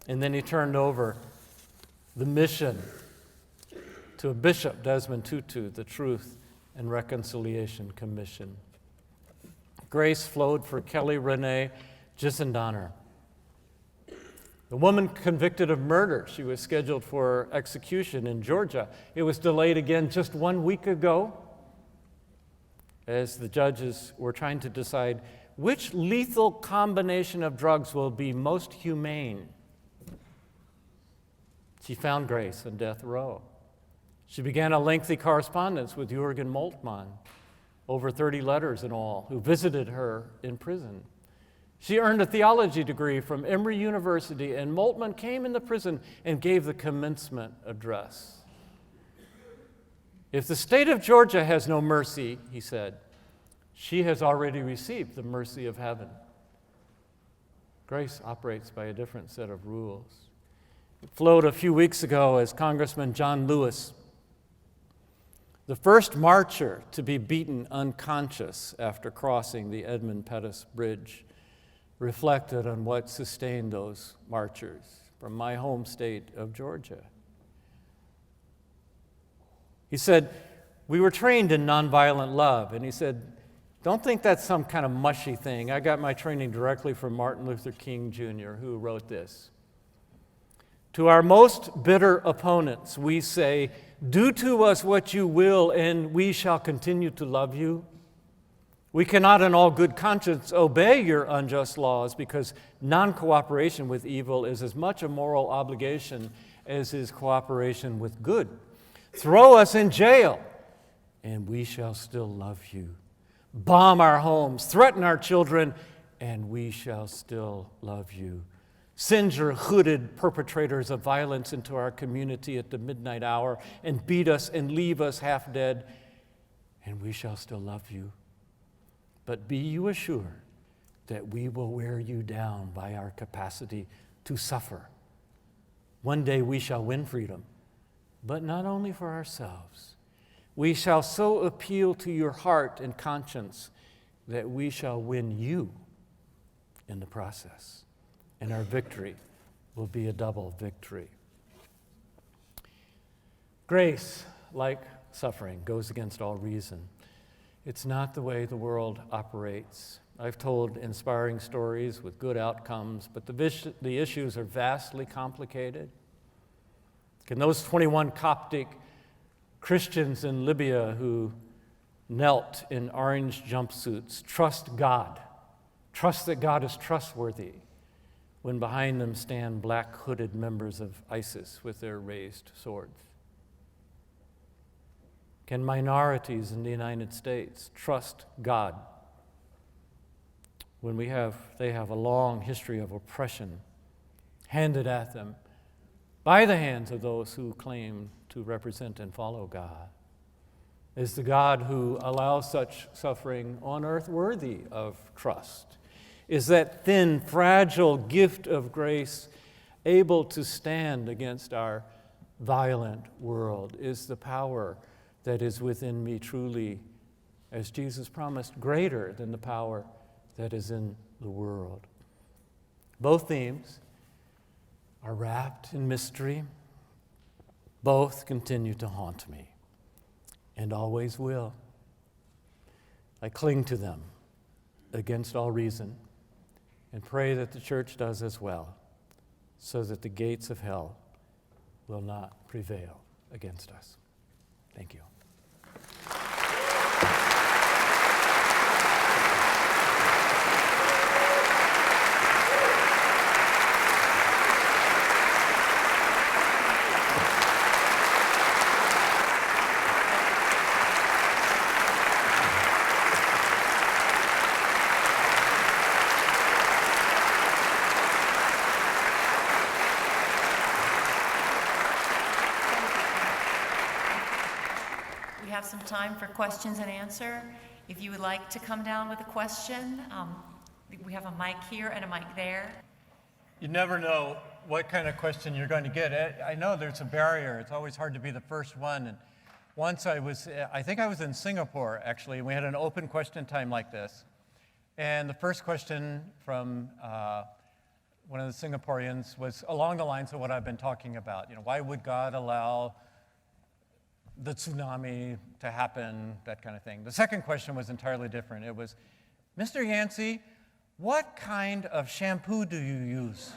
B: And then he turned over the mission to a bishop, Desmond Tutu, the Truth and Reconciliation Commission. Grace flowed for Kelly Renee Gissendoner, the woman convicted of murder. She was scheduled for execution in Georgia. It was delayed again just 1 week ago, as the judges were trying to decide which lethal combination of drugs will be most humane. She found grace on death row. She began a lengthy correspondence with Jürgen Moltmann, over 30 letters in all, who visited her in prison. She earned a theology degree from Emory University, and Moltmann came into prison and gave the commencement address. If the state of Georgia has no mercy, he said, she has already received the mercy of heaven. Grace operates by a different set of rules. It flowed a few weeks ago as Congressman John Lewis the first marcher to be beaten unconscious after crossing the Edmund Pettus Bridge, reflected on what sustained those marchers from my home state of Georgia. He said, we were trained in nonviolent love, and he said, don't think that's some kind of mushy thing. I got my training directly from Martin Luther King Jr., who wrote this. To our most bitter opponents, we say, do to us what you will, and we shall continue to love you. We cannot in all good conscience obey your unjust laws because non-cooperation with evil is as much a moral obligation as is cooperation with good. Throw us in jail, and we shall still love you. Bomb our homes, threaten our children, and we shall still love you. Send your hooded perpetrators of violence into our community at the midnight hour and beat us and leave us half dead, and we shall still love you. But be you assured that we will wear you down by our capacity to suffer. One day we shall win freedom, but not only for ourselves. We shall so appeal to your heart and conscience that we shall win you in the process. And our victory will be a double victory. Grace, like suffering, goes against all reason. It's not the way the world operates. I've told inspiring stories with good outcomes, but the issues are vastly complicated. Can those 21 Coptic Christians in Libya who knelt in orange jumpsuits trust God, trust that God is trustworthy, when behind them stand black hooded members of ISIS with their raised swords? Can minorities in the United States trust God when they have a long history of oppression handed at them by the hands of those who claim to represent and follow God? Is the God who allows such suffering on earth worthy of trust? Is that thin, fragile gift of grace able to stand against our violent world? Is the power that is within me truly, as Jesus promised, greater than the power that is in the world? Both themes are wrapped in mystery. Both continue to haunt me and always will. I cling to them against all reason and pray that the church does as well, so that the gates of hell will not prevail against us. Thank you.
A: We have some time for questions and answer. If you would like to come down with a question, we have a mic here and a mic there.
C: You never know what kind of question you're going to get. I know there's a barrier. It's always hard to be the first one. And once I think I was in Singapore, actually, and we had an open question time like this. And the first question from one of the Singaporeans was along the lines of what I've been talking about. Why would God allow the tsunami to happen, that kind of thing. The second question was entirely different. It was, Mr. Yancey, what kind of shampoo do you use?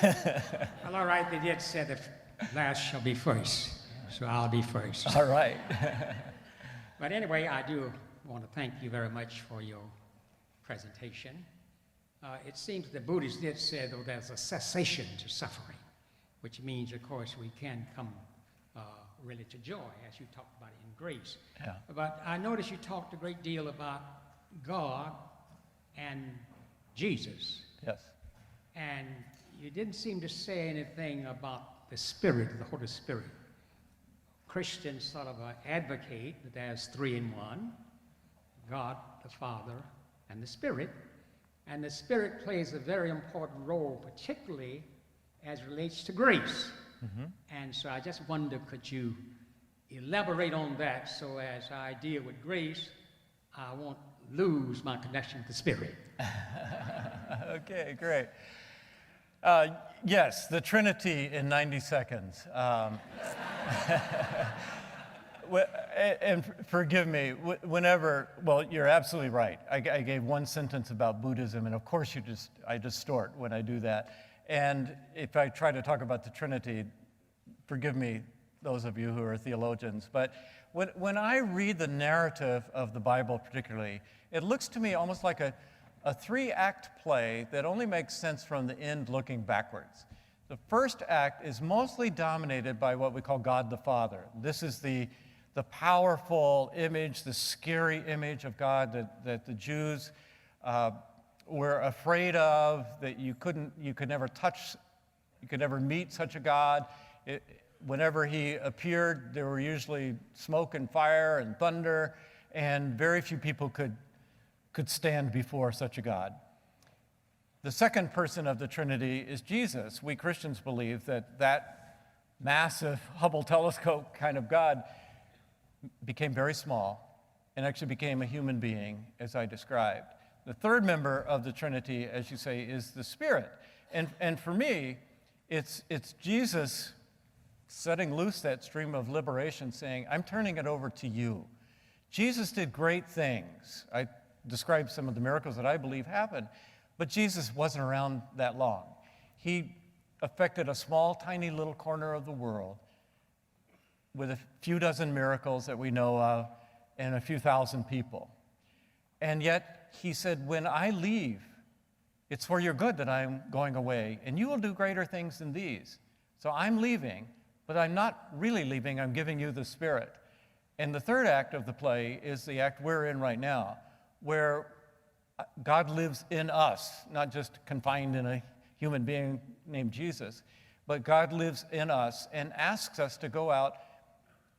D: Well, all right, they did say the last shall be first, so I'll be first.
C: All right.
D: But anyway, I do want to thank you very much for your presentation. It seems the Buddhists did say, though, there's a cessation to suffering, which means, of course, we can come really to joy, as you talked about in grace.
C: Yeah.
D: But I noticed you talked a great deal about God and Jesus.
C: Yes.
D: And you didn't seem to say anything about the Spirit, the Holy Spirit. Christians sort of advocate that there's three in one, God, the Father, and the Spirit. And the Spirit plays a very important role, particularly as it relates to grace. And so I just wonder, could you elaborate on that so as I deal with grace, I won't lose my connection with the Spirit?
C: Okay, great. Yes, the Trinity in 90 seconds. And forgive me, whenever, well, you're absolutely right. I gave one sentence about Buddhism, and of course I distort when I do that. And if I try to talk about the Trinity, forgive me, those of you who are theologians, but when I read the narrative of the Bible particularly, it looks to me almost like a three-act play that only makes sense from the end looking backwards. The first act is mostly dominated by what we call God the Father. This is the powerful image, the scary image of God that the Jews were afraid of, that you could never touch, you could never meet such a God. Whenever he appeared, there were usually smoke and fire and thunder, and very few people could stand before such a God. The second person of the Trinity is Jesus. We Christians believe that massive Hubble telescope kind of God became very small and actually became a human being, as I described. The third member of the Trinity, as you say, is the Spirit. And for me, it's Jesus setting loose that stream of liberation, saying, I'm turning it over to you. Jesus did great things. I described some of the miracles that I believe happened, but Jesus wasn't around that long. He affected a small, tiny little corner of the world with a few dozen miracles that we know of and a few thousand people. And yet he said, when I leave, it's for your good that I'm going away, and you will do greater things than these. So I'm leaving, but I'm not really leaving, I'm giving you the Spirit. And the third act of the play is the act we're in right now, where God lives in us, not just confined in a human being named Jesus, but God lives in us and asks us to go out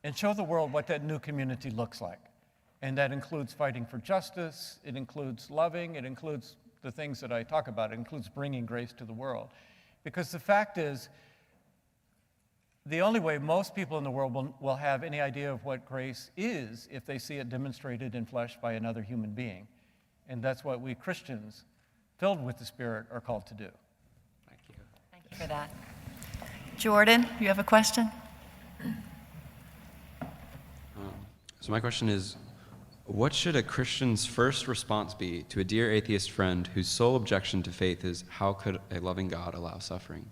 C: and show the world what that new community looks like. And that includes fighting for justice, it includes loving, it includes the things that I talk about, it includes bringing grace to the world. Because the fact is, the only way most people in the world will have any idea of what grace is if they see it demonstrated in flesh by another human being. And that's what we Christians, filled with the Spirit, are called to do.
D: Thank you.
A: Thank you for that. Jordan, you have a question?
E: So my question is, what should a Christian's first response be to a dear atheist friend whose sole objection to faith is, how could a loving God allow suffering?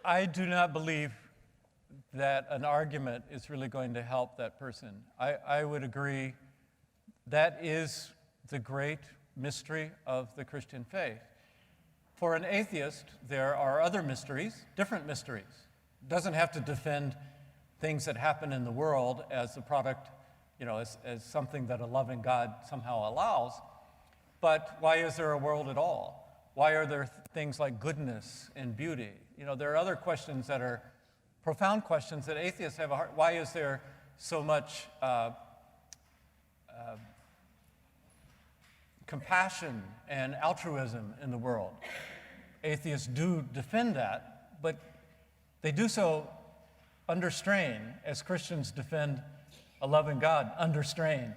C: I do not believe that an argument is really going to help that person. I would agree that is the great mystery of the Christian faith. For an atheist, there are other mysteries, different mysteries. It doesn't have to defend things that happen in the world as the product, as something that a loving God somehow allows. But why is there a world at all? Why are there things like goodness and beauty? There are other questions that are profound questions that atheists have a heart. Why is there so much compassion and altruism in the world? Atheists do defend that, but they do so under strain, as Christians defend a loving God under strain.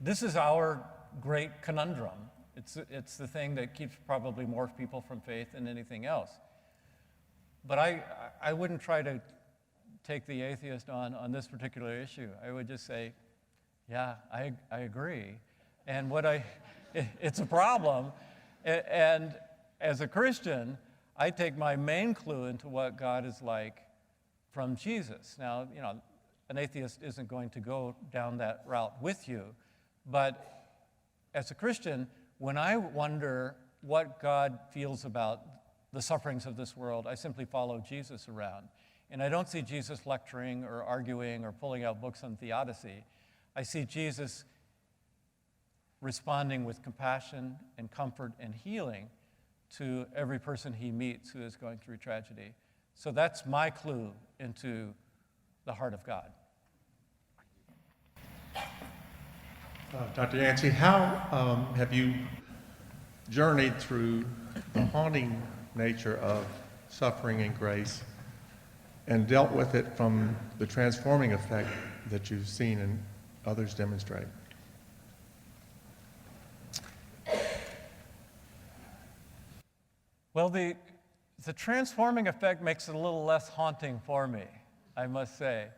C: This is our great conundrum. It's the thing that keeps probably more people from faith than anything else. But I wouldn't try to take the atheist on this particular issue. I would just say, yeah, I agree. And it's a problem. And as a Christian, I take my main clue into what God is like from Jesus. Now, an atheist isn't going to go down that route with you, but as a Christian, when I wonder what God feels about the sufferings of this world, I simply follow Jesus around. And I don't see Jesus lecturing or arguing or pulling out books on theodicy. I see Jesus responding with compassion and comfort and healing to every person he meets who is going through tragedy. So that's my clue into the heart of God.
F: Dr. Yancey, how have you journeyed through the haunting nature of suffering and grace and dealt with it from the transforming effect that you've seen and others demonstrate?
C: Well, the transforming effect makes it a little less haunting for me, I must say.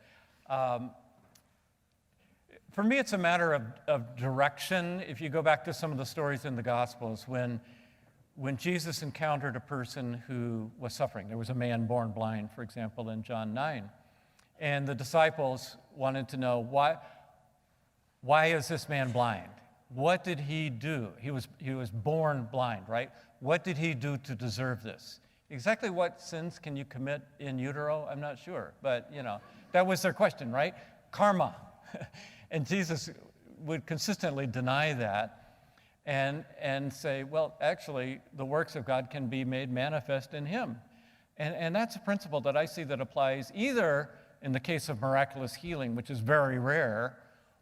C: For me, it's a matter of direction. If you go back to some of the stories in the Gospels, when Jesus encountered a person who was suffering, there was a man born blind, for example, in John 9, and the disciples wanted to know, why is this man blind? What did he do? He was born blind, right? What did he do to deserve this? Exactly what sins can you commit in utero? I'm not sure, but that was their question, right? Karma. And Jesus would consistently deny that and say, well, actually, the works of God can be made manifest in him. And that's a principle that I see that applies either in the case of miraculous healing, which is very rare,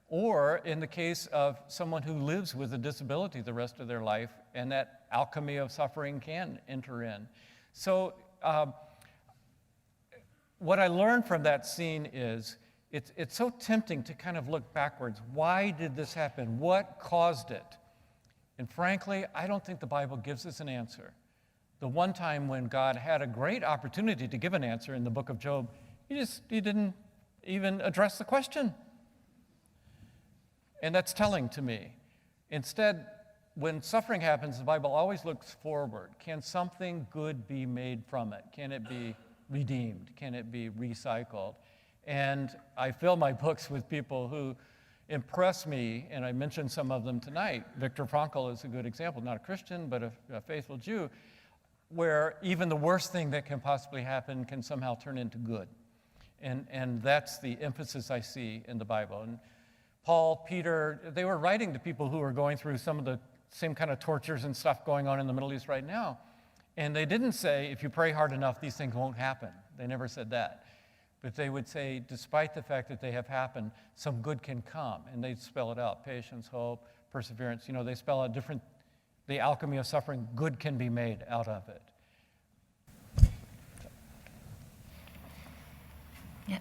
C: or in the case of someone who lives with a disability the rest of their life, and that alchemy of suffering can enter in. So what I learned from that scene is it's so tempting to kind of look backwards. Why did this happen? What caused it? And frankly, I don't think the Bible gives us an answer. The one time when God had a great opportunity to give an answer in the book of Job, he didn't even address the question. And that's telling to me. Instead, when suffering happens, the Bible always looks forward. Can something good be made from it? Can it be redeemed? Can it be recycled? And I fill my books with people who impress me, and I mentioned some of them tonight. Viktor Frankl is a good example, not a Christian, but a faithful Jew, where even the worst thing that can possibly happen can somehow turn into good. And that's the emphasis I see in the Bible. And Paul, Peter, they were writing to people who were going through some of the same kind of tortures and stuff going on in the Middle East right now. And they didn't say, if you pray hard enough, these things won't happen. They never said that. But they would say, despite the fact that they have happened, some good can come. And they'd spell it out: patience, hope, perseverance. They spell out the alchemy of suffering. Good can be made out of it.
A: Yeah.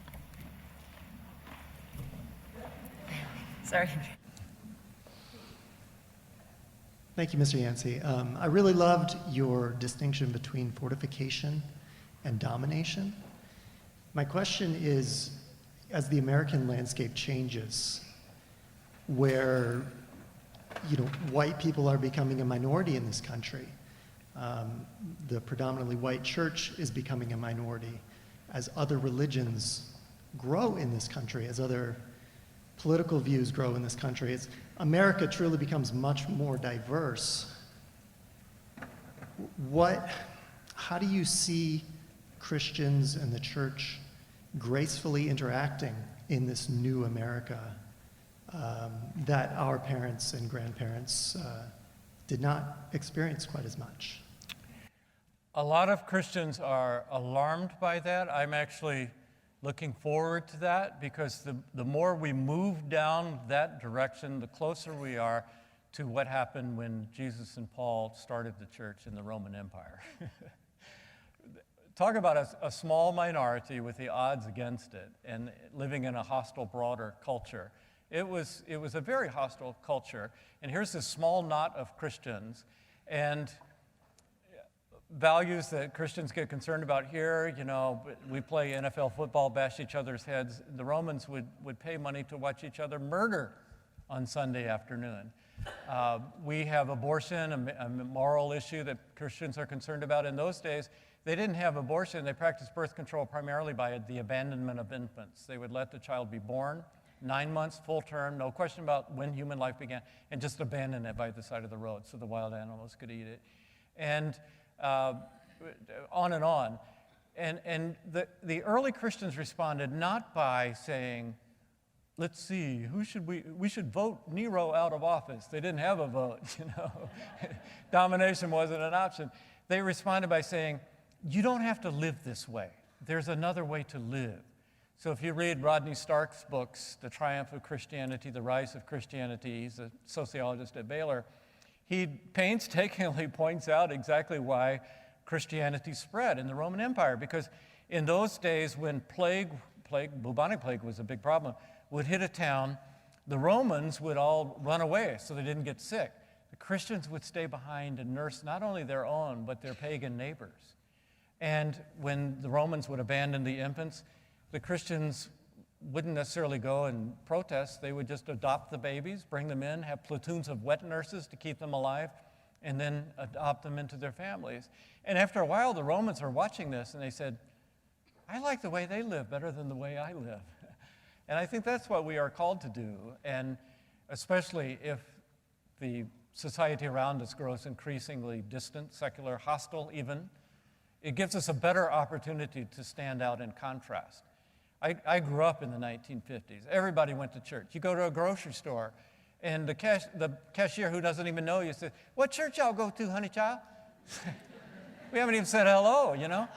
A: Sorry.
G: Thank you, Mr. Yancey. I really loved your distinction between fortification and domination. My question is, as the American landscape changes, where white people are becoming a minority in this country, the predominantly white church is becoming a minority, as other religions grow in this country, as other political views grow in this country, as America truly becomes much more diverse, how do you see Christians and the church gracefully interacting in this new America that our parents and grandparents did not experience quite as much?
C: A lot of Christians are alarmed by that. I'm actually looking forward to that, because the more we move down that direction, the closer we are to what happened when Jesus and Paul started the church in the Roman Empire. Talk about a small minority with the odds against it and living in a hostile, broader culture. It was a very hostile culture. And here's this small knot of Christians, and values that Christians get concerned about here. We play NFL football, bash each other's heads. The Romans would pay money to watch each other murder on Sunday afternoon. We have abortion, a moral issue that Christians are concerned about. In those days, they didn't have abortion. They practiced birth control primarily by the abandonment of infants. They would let the child be born, 9 months, full term, no question about when human life began, and just abandon it by the side of the road so the wild animals could eat it. And on and on. And the early Christians responded not by saying, let's see, we should vote Nero out of office. They didn't have a vote, Domination wasn't an option. They responded by saying, you don't have to live this way. There's another way to live. So if you read Rodney Stark's books, The Triumph of Christianity, The Rise of Christianity, he's a sociologist at Baylor, he painstakingly points out exactly why Christianity spread in the Roman Empire. Because in those days when bubonic plague was a big problem, would hit a town, the Romans would all run away so they didn't get sick. The Christians would stay behind and nurse not only their own, but their pagan neighbors. And when the Romans would abandon the infants, the Christians wouldn't necessarily go and protest. They would just adopt the babies, bring them in, have platoons of wet nurses to keep them alive, and then adopt them into their families. And after a while, the Romans are watching this, and they said, I like the way they live better than the way I live. And I think that's what we are called to do, and especially if the society around us grows increasingly distant, secular, hostile even, it gives us a better opportunity to stand out in contrast. I grew up in the 1950s. Everybody went to church. You go to a grocery store, and the cashier who doesn't even know you says, what church y'all go to, honey child? We haven't even said hello, you know?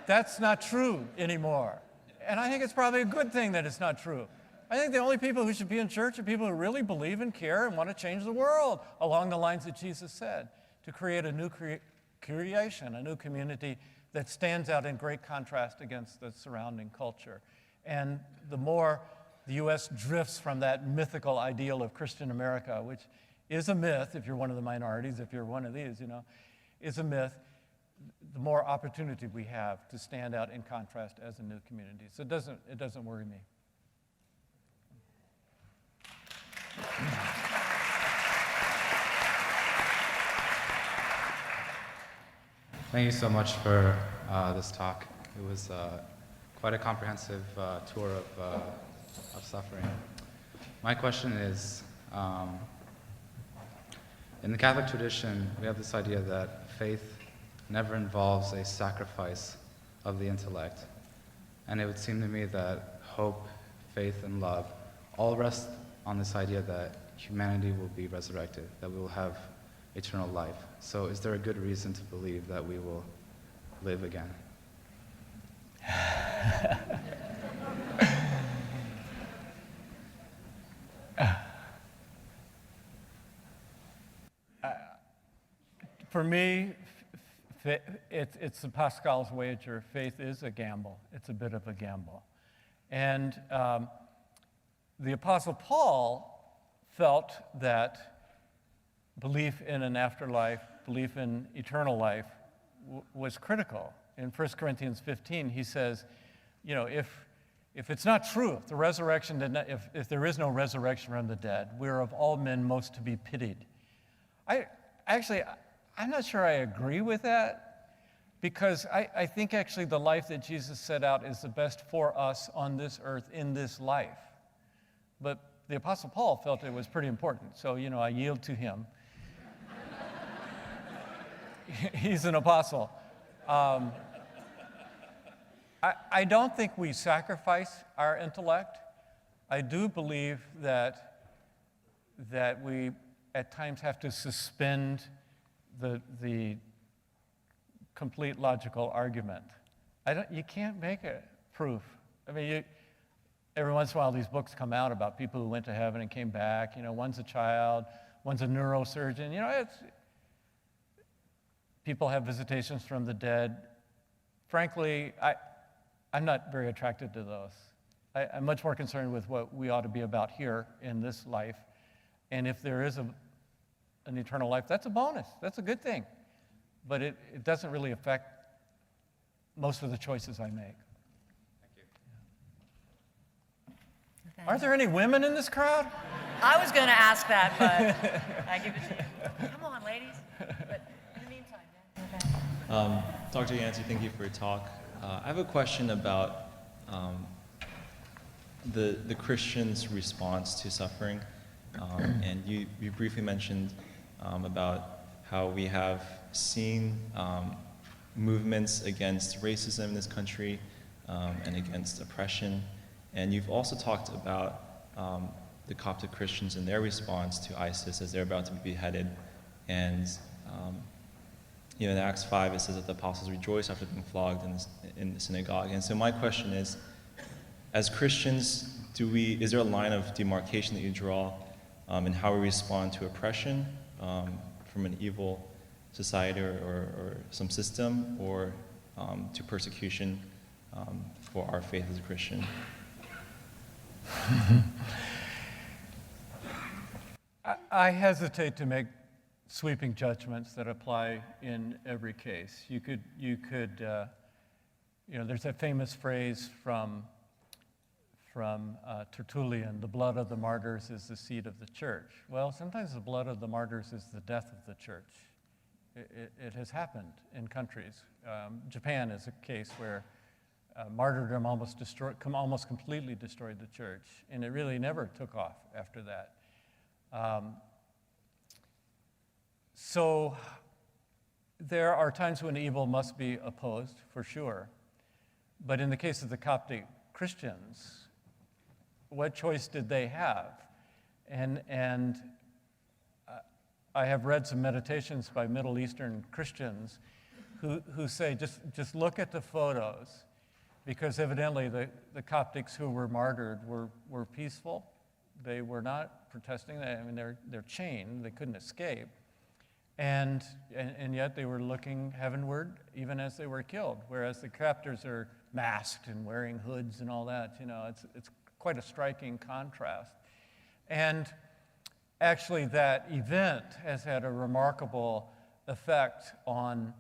C: That's not true anymore. And I think it's probably a good thing that it's not true. I think the only people who should be in church are people who really believe and care and want to change the world along the lines that Jesus said, to create a new creation, a new community that stands out in great contrast against the surrounding culture. And the more the U.S. drifts from that mythical ideal of Christian America, which is a myth, if you're one of the minorities, if you're one of these, you know, is a myth, the more opportunity we have to stand out in contrast as a new community. So it doesn't worry me.
H: Thank you so much for this talk. It was quite a comprehensive tour of suffering. My question is, in the Catholic tradition, we have this idea that faith never involves a sacrifice of the intellect. And it would seem to me that hope, faith, and love all rest on this idea that humanity will be resurrected, that we will have eternal life. So is there a good reason to believe that we will live again?
C: For me, it's the Pascal's wager. Faith is a gamble. It's a bit of a gamble. And the Apostle Paul felt that belief in an afterlife, belief in eternal life was critical. In 1 Corinthians 15, he says, you know, if it's not true, if the resurrection did not, if there is no resurrection from the dead, we're of all men most to be pitied. I'm not sure I agree with that, because I think actually the life that Jesus set out is the best for us on this earth in this life. But the Apostle Paul felt it was pretty important, so, you know, I yield to him. He's an apostle. I don't think we sacrifice our intellect. I do believe that we at times have to suspend the complete logical argument. You can't make a proof. I mean, every once in a while these books come out about people who went to heaven and came back. You know, one's a child, one's a neurosurgeon. You know, people have visitations from the dead. Frankly, I'm not very attracted to those. I'm much more concerned with what we ought to be about here in this life. And if there is an eternal life, that's a bonus. That's a good thing. But it doesn't really affect most of the choices I make.
H: Thank you.
A: Okay.
C: Aren't there any women in this crowd?
A: I was going to ask that, but I give it to you. Come on, ladies. But in the meantime, yeah. Okay.
I: Dr. Yancey, thank you for your talk. I have a question about the Christian's response to suffering. And you briefly mentioned about how we have seen movements against racism in this country and against oppression. And you've also talked about the Coptic Christians and their response to ISIS as they're about to be beheaded. And in Acts 5, it says that the apostles rejoiced after being flogged in the synagogue. And so my question is, as Christians, is there a line of demarcation that you draw in how we respond to oppression from an evil society or some system, or to persecution for our faith as a Christian?
C: I hesitate to make sweeping judgments that apply in every case. There's that famous phrase from Tertullian, the blood of the martyrs is the seed of the church. Well, sometimes the blood of the martyrs is the death of the church. It has happened in countries. Japan is a case where martyrdom almost completely destroyed the church, and it really never took off after that. So there are times when evil must be opposed, for sure. But in the case of the Coptic Christians, what choice did they have? And I have read some meditations by Middle Eastern Christians who say, just look at the photos, because evidently the Coptics who were martyred were peaceful. They were not protesting. I mean, they're chained. They couldn't escape. And yet they were looking heavenward even as they were killed, whereas the captors are masked and wearing hoods and all that. It's quite a striking contrast. And actually that event has had a remarkable effect on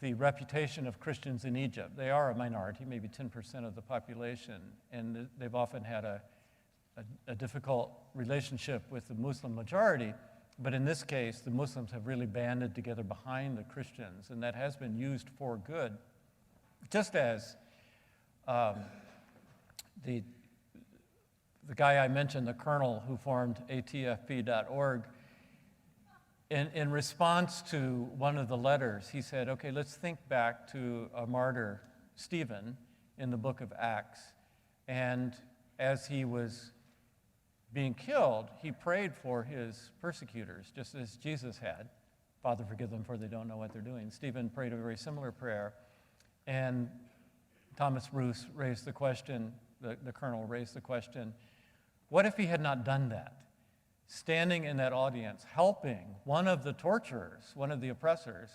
C: the reputation of Christians in Egypt. They are a minority, maybe 10% of the population, and they've often had a difficult relationship with the Muslim majority. But in this case, the Muslims have really banded together behind the Christians, and that has been used for good. Just as the guy I mentioned, the colonel who formed atfp.org, in response to one of the letters, he said, okay, let's think back to a martyr, Stephen, in the book of Acts. And as he was being killed, he prayed for his persecutors, just as Jesus had. Father, forgive them, for they don't know what they're doing. Stephen prayed a very similar prayer. And Thomas Roos raised the question, the colonel raised the question, what if he had not done that? Standing in that audience, helping one of the torturers, one of the oppressors,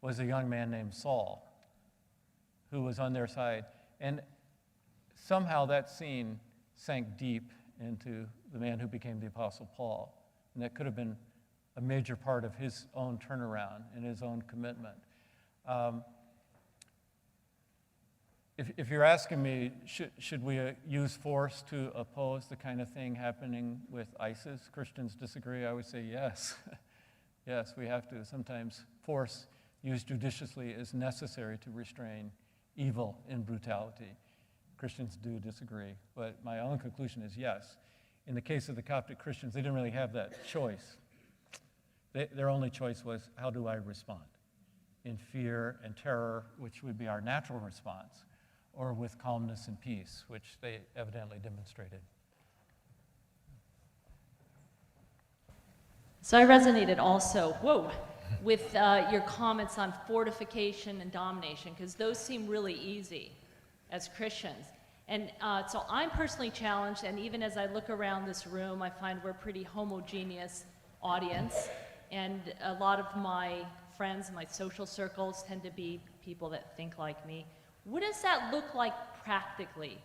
C: was a young man named Saul, who was on their side. And somehow that scene sank deep into the man who became the Apostle Paul. And that could have been a major part of his own turnaround and his own commitment. If you're asking me, should we use force to oppose the kind of thing happening with ISIS? Christians disagree. I would say yes. Yes, we have to. Sometimes force used judiciously is necessary to restrain evil and brutality. Christians do disagree, but my own conclusion is yes. In the case of the Coptic Christians, they didn't really have that choice. Their only choice was, how do I respond? In fear and terror, which would be our natural response, or with calmness and peace, which they evidently demonstrated.
J: So I resonated also, with your comments on fortification and domination, because those seem really easy as Christians. And so I'm personally challenged, and even as I look around this room, I find we're a pretty homogeneous audience, and a lot of my friends, my social circles tend to be people that think like me. What does that look like practically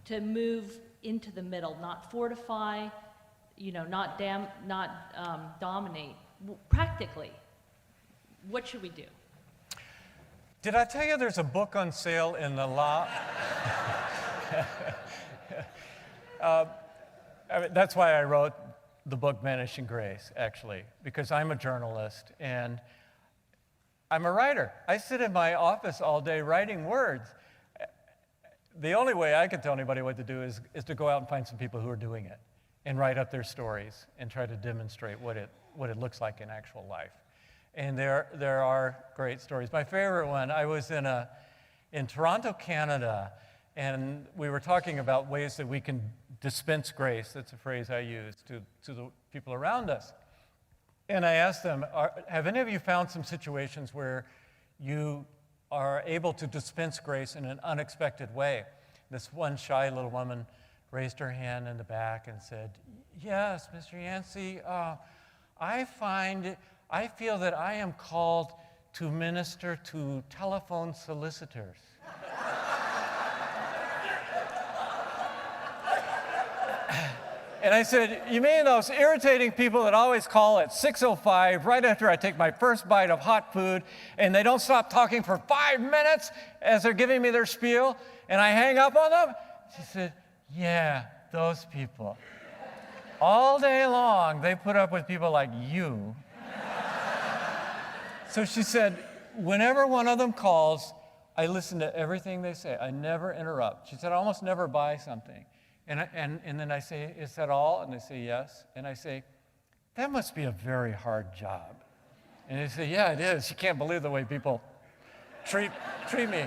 J: to move into the middle, not fortify, not dominate? Practically, what should we do?
C: Did I tell you there's a book on sale in the law? That's why I wrote the book Vanishing Grace, actually, because I'm a journalist and I'm a writer. I sit in my office all day writing words. The only way I can tell anybody what to do is to go out and find some people who are doing it and write up their stories and try to demonstrate what it looks like in actual life. And there are great stories. My favorite one, I was in Toronto, Canada, and we were talking about ways that we can dispense grace. That's a phrase I use to the people around us. And I asked them, have any of you found some situations where you are able to dispense grace in an unexpected way? This one shy little woman raised her hand in the back and said, yes, Mr. Yancey, I feel that I am called to minister to telephone solicitors. And I said, you mean those irritating people that always call at 6:05 right after I take my first bite of hot food, and they don't stop talking for 5 minutes as they're giving me their spiel, and I hang up on them? She said, yeah, those people. All day long, they put up with people like you. So she said, whenever one of them calls, I listen to everything they say. I never interrupt. She said, I almost never buy something. And then I say, is that all? And they say, yes. And I say, that must be a very hard job. And they say, yeah, it is. You can't believe the way people treat me.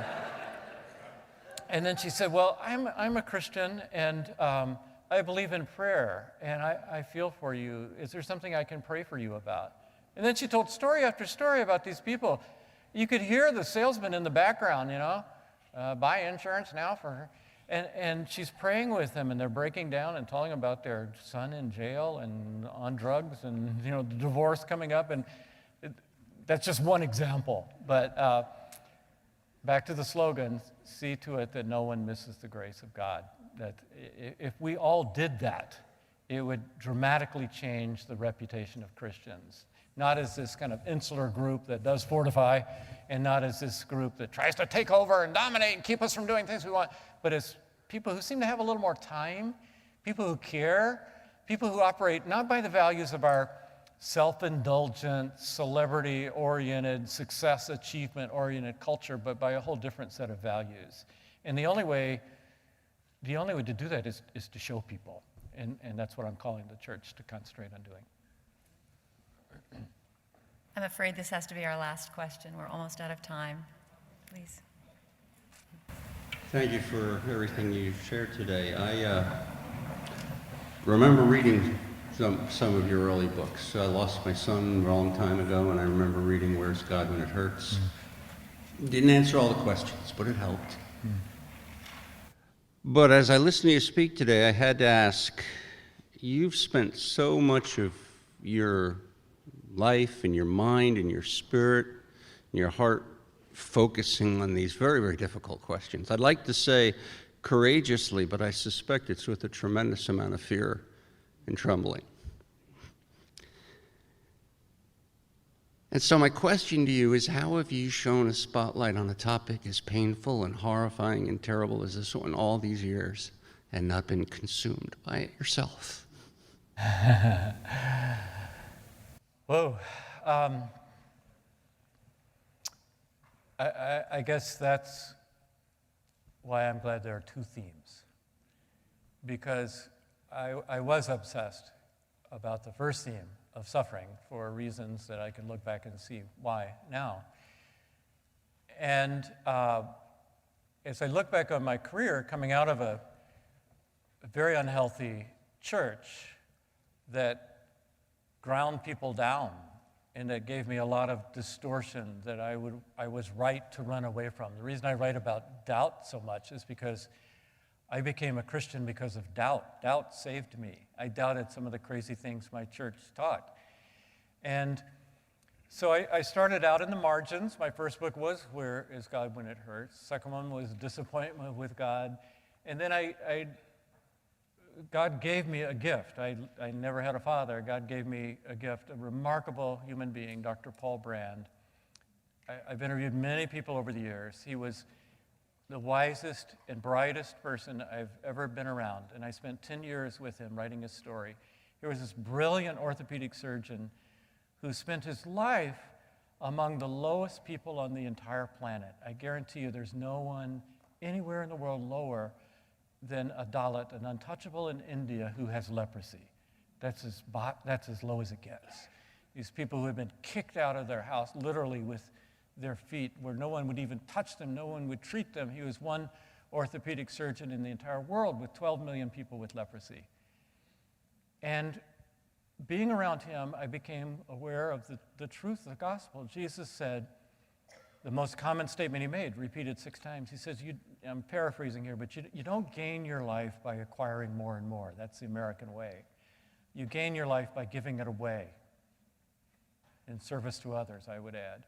C: And then she said, well, I'm a Christian, and I believe in prayer, and I feel for you. Is there something I can pray for you about? And then she told story after story about these people. You could hear the salesman in the background, buy insurance now for her. And she's praying with them, and they're breaking down and telling about their son in jail and on drugs and, the divorce coming up. And that's just one example. But back to the slogan, see to it that no one misses the grace of God. That if we all did that, it would dramatically change the reputation of Christians. Not as this kind of insular group that does fortify, and not as this group that tries to take over and dominate and keep us from doing things we want, but as people who seem to have a little more time, people who care, people who operate not by the values of our self-indulgent, celebrity-oriented, success achievement-oriented culture, but by a whole different set of values. And the only way to do that is to show people. And that's what I'm calling the church to concentrate on doing.
A: I'm afraid this has to be our last question. We're almost out of time. Please.
K: Thank you for everything you shared today. I remember reading some of your early books. I lost my son a long time ago, and I remember reading Where's God When It Hurts. Didn't answer all the questions, but it helped. But as I listened to you speak today, I had to ask, you've spent so much of your life and your mind and your spirit and your heart focusing on these very, very difficult questions. I'd like to say courageously, but I suspect it's with a tremendous amount of fear and trembling. And so my question to you is, how have you shone a spotlight on a topic as painful and horrifying and terrible as this one all these years and not been consumed by it yourself?
C: Whoa. I guess that's why I'm glad there are two themes. Because I was obsessed about the first theme of suffering for reasons that I can look back and see why now. And as I look back on my career coming out of a very unhealthy church that ground people down and that gave me a lot of distortion that I was right to run away from. The reason I write about doubt so much is because I became a Christian because of doubt. Doubt saved me. I doubted some of the crazy things my church taught. And so I started out in the margins. My first book was Where Is God When It Hurts? Second one was Disappointment with God. And then God gave me a gift. I never had a father. God gave me a gift, a remarkable human being, Dr. Paul Brand. I've interviewed many people over the years. He was the wisest and brightest person I've ever been around, and I spent 10 years with him writing his story. He was this brilliant orthopedic surgeon who spent his life among the lowest people on the entire planet. I guarantee you there's no one anywhere in the world lower than a Dalit, an untouchable in India who has leprosy. That's as low as it gets. These people who have been kicked out of their house, literally with their feet, where no one would even touch them, no one would treat them. He was one orthopedic surgeon in the entire world with 12 million people with leprosy. And being around him, I became aware of the truth of the gospel. Jesus said, the most common statement he made, repeated 6 times, he says, I'm paraphrasing here, but you don't gain your life by acquiring more and more. That's the American way. You gain your life by giving it away in service to others, I would add.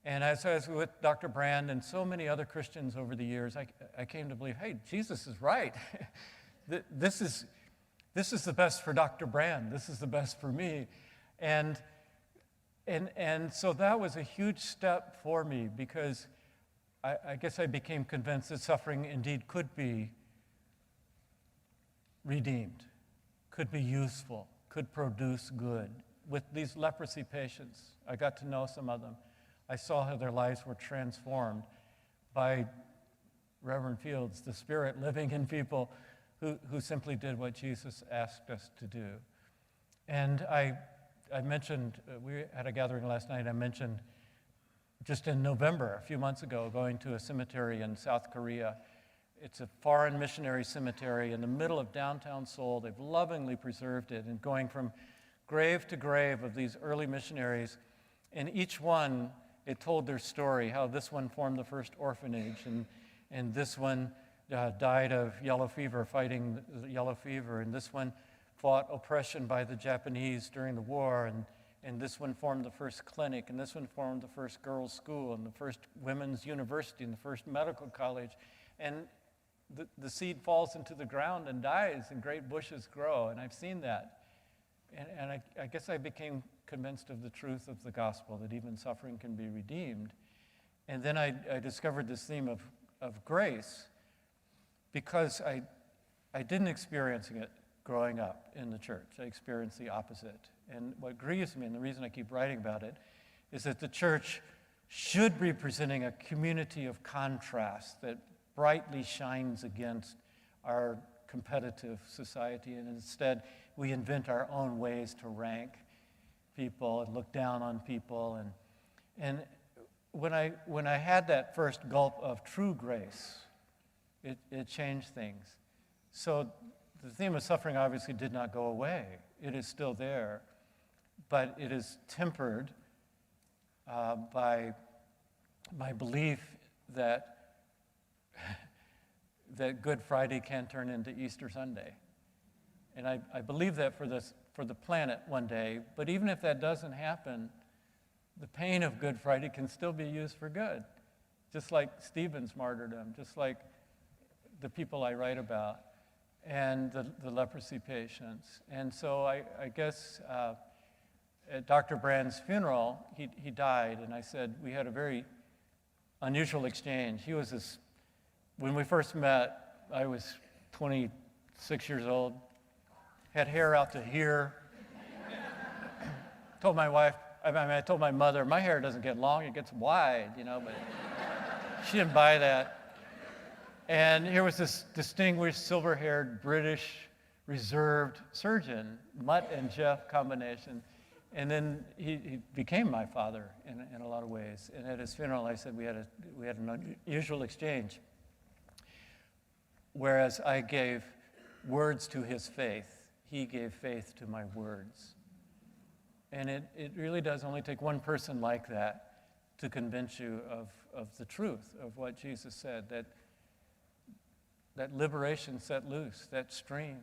C: And as I was with Dr. Brand and so many other Christians over the years, I came to believe, hey, Jesus is right. This is the best for Dr. Brand. This is the best for me. And so that was a huge step for me, because I guess I became convinced that suffering indeed could be redeemed, could be useful, could produce good. With these leprosy patients, I got to know some of them. I saw how their lives were transformed by Reverend Fields, the Spirit living in people who simply did what Jesus asked us to do. And I mentioned, we had a gathering last night, I mentioned just in November, a few months ago, going to a cemetery in South Korea. It's a foreign missionary cemetery in the middle of downtown Seoul. They've lovingly preserved it, and going from grave to grave of these early missionaries, and each one, it told their story, how this one formed the first orphanage, and this one died of yellow fever, fighting the yellow fever, and this one fought oppression by the Japanese during the war, and this one formed the first clinic, and this one formed the first girls' school, and the first women's university, and the first medical college. And the seed falls into the ground and dies, and great bushes grow, and I've seen that. And I guess I became convinced of the truth of the gospel, that even suffering can be redeemed. And then I discovered this theme of grace, because I didn't experience it growing up in the church. I experienced the opposite. And what grieves me, and the reason I keep writing about it, is that the church should be presenting a community of contrast that brightly shines against our competitive society, and instead we invent our own ways to rank people and look down on people. And when I had that first gulp of true grace, it changed things. So the theme of suffering obviously did not go away. It is still there, but it is tempered by my belief that Good Friday can turn into Easter Sunday. And I believe that for the planet one day, but even if that doesn't happen, the pain of Good Friday can still be used for good, just like Stephen's martyrdom, just like the people I write about, and the leprosy patients. And so I guess at Dr. Brand's funeral, he died, and I said, we had a very unusual exchange. He was this, when we first met, I was 26 years old, had hair out to here. Told my wife, I told my mother, my hair doesn't get long, it gets wide, but she didn't buy that. And here was this distinguished, silver-haired, British, reserved surgeon, Mutt and Jeff combination. And then he became my father in a lot of ways. And at his funeral, I said we had an unusual exchange. Whereas I gave words to his faith, he gave faith to my words. And it really does only take one person like that to convince you of the truth of what Jesus said, that liberation set loose, that stream.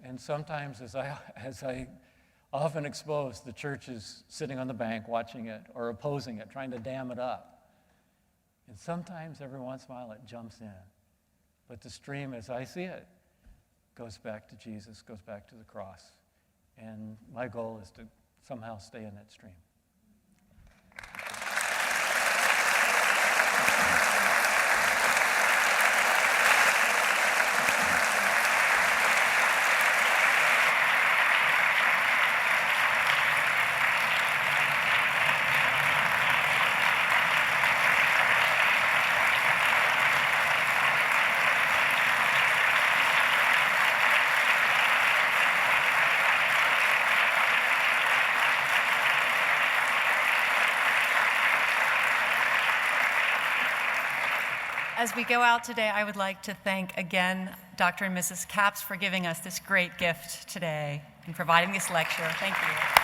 C: And sometimes, as I often expose, the church is sitting on the bank watching it or opposing it, trying to dam it up. And sometimes, every once in a while, it jumps in. But the stream, as I see it, goes back to Jesus, goes back to the cross. And my goal is to somehow stay in that stream.
A: As we go out today, I would like to thank again Dr. and Mrs. Capps for giving us this great gift today. in providing this lecture. Thank you.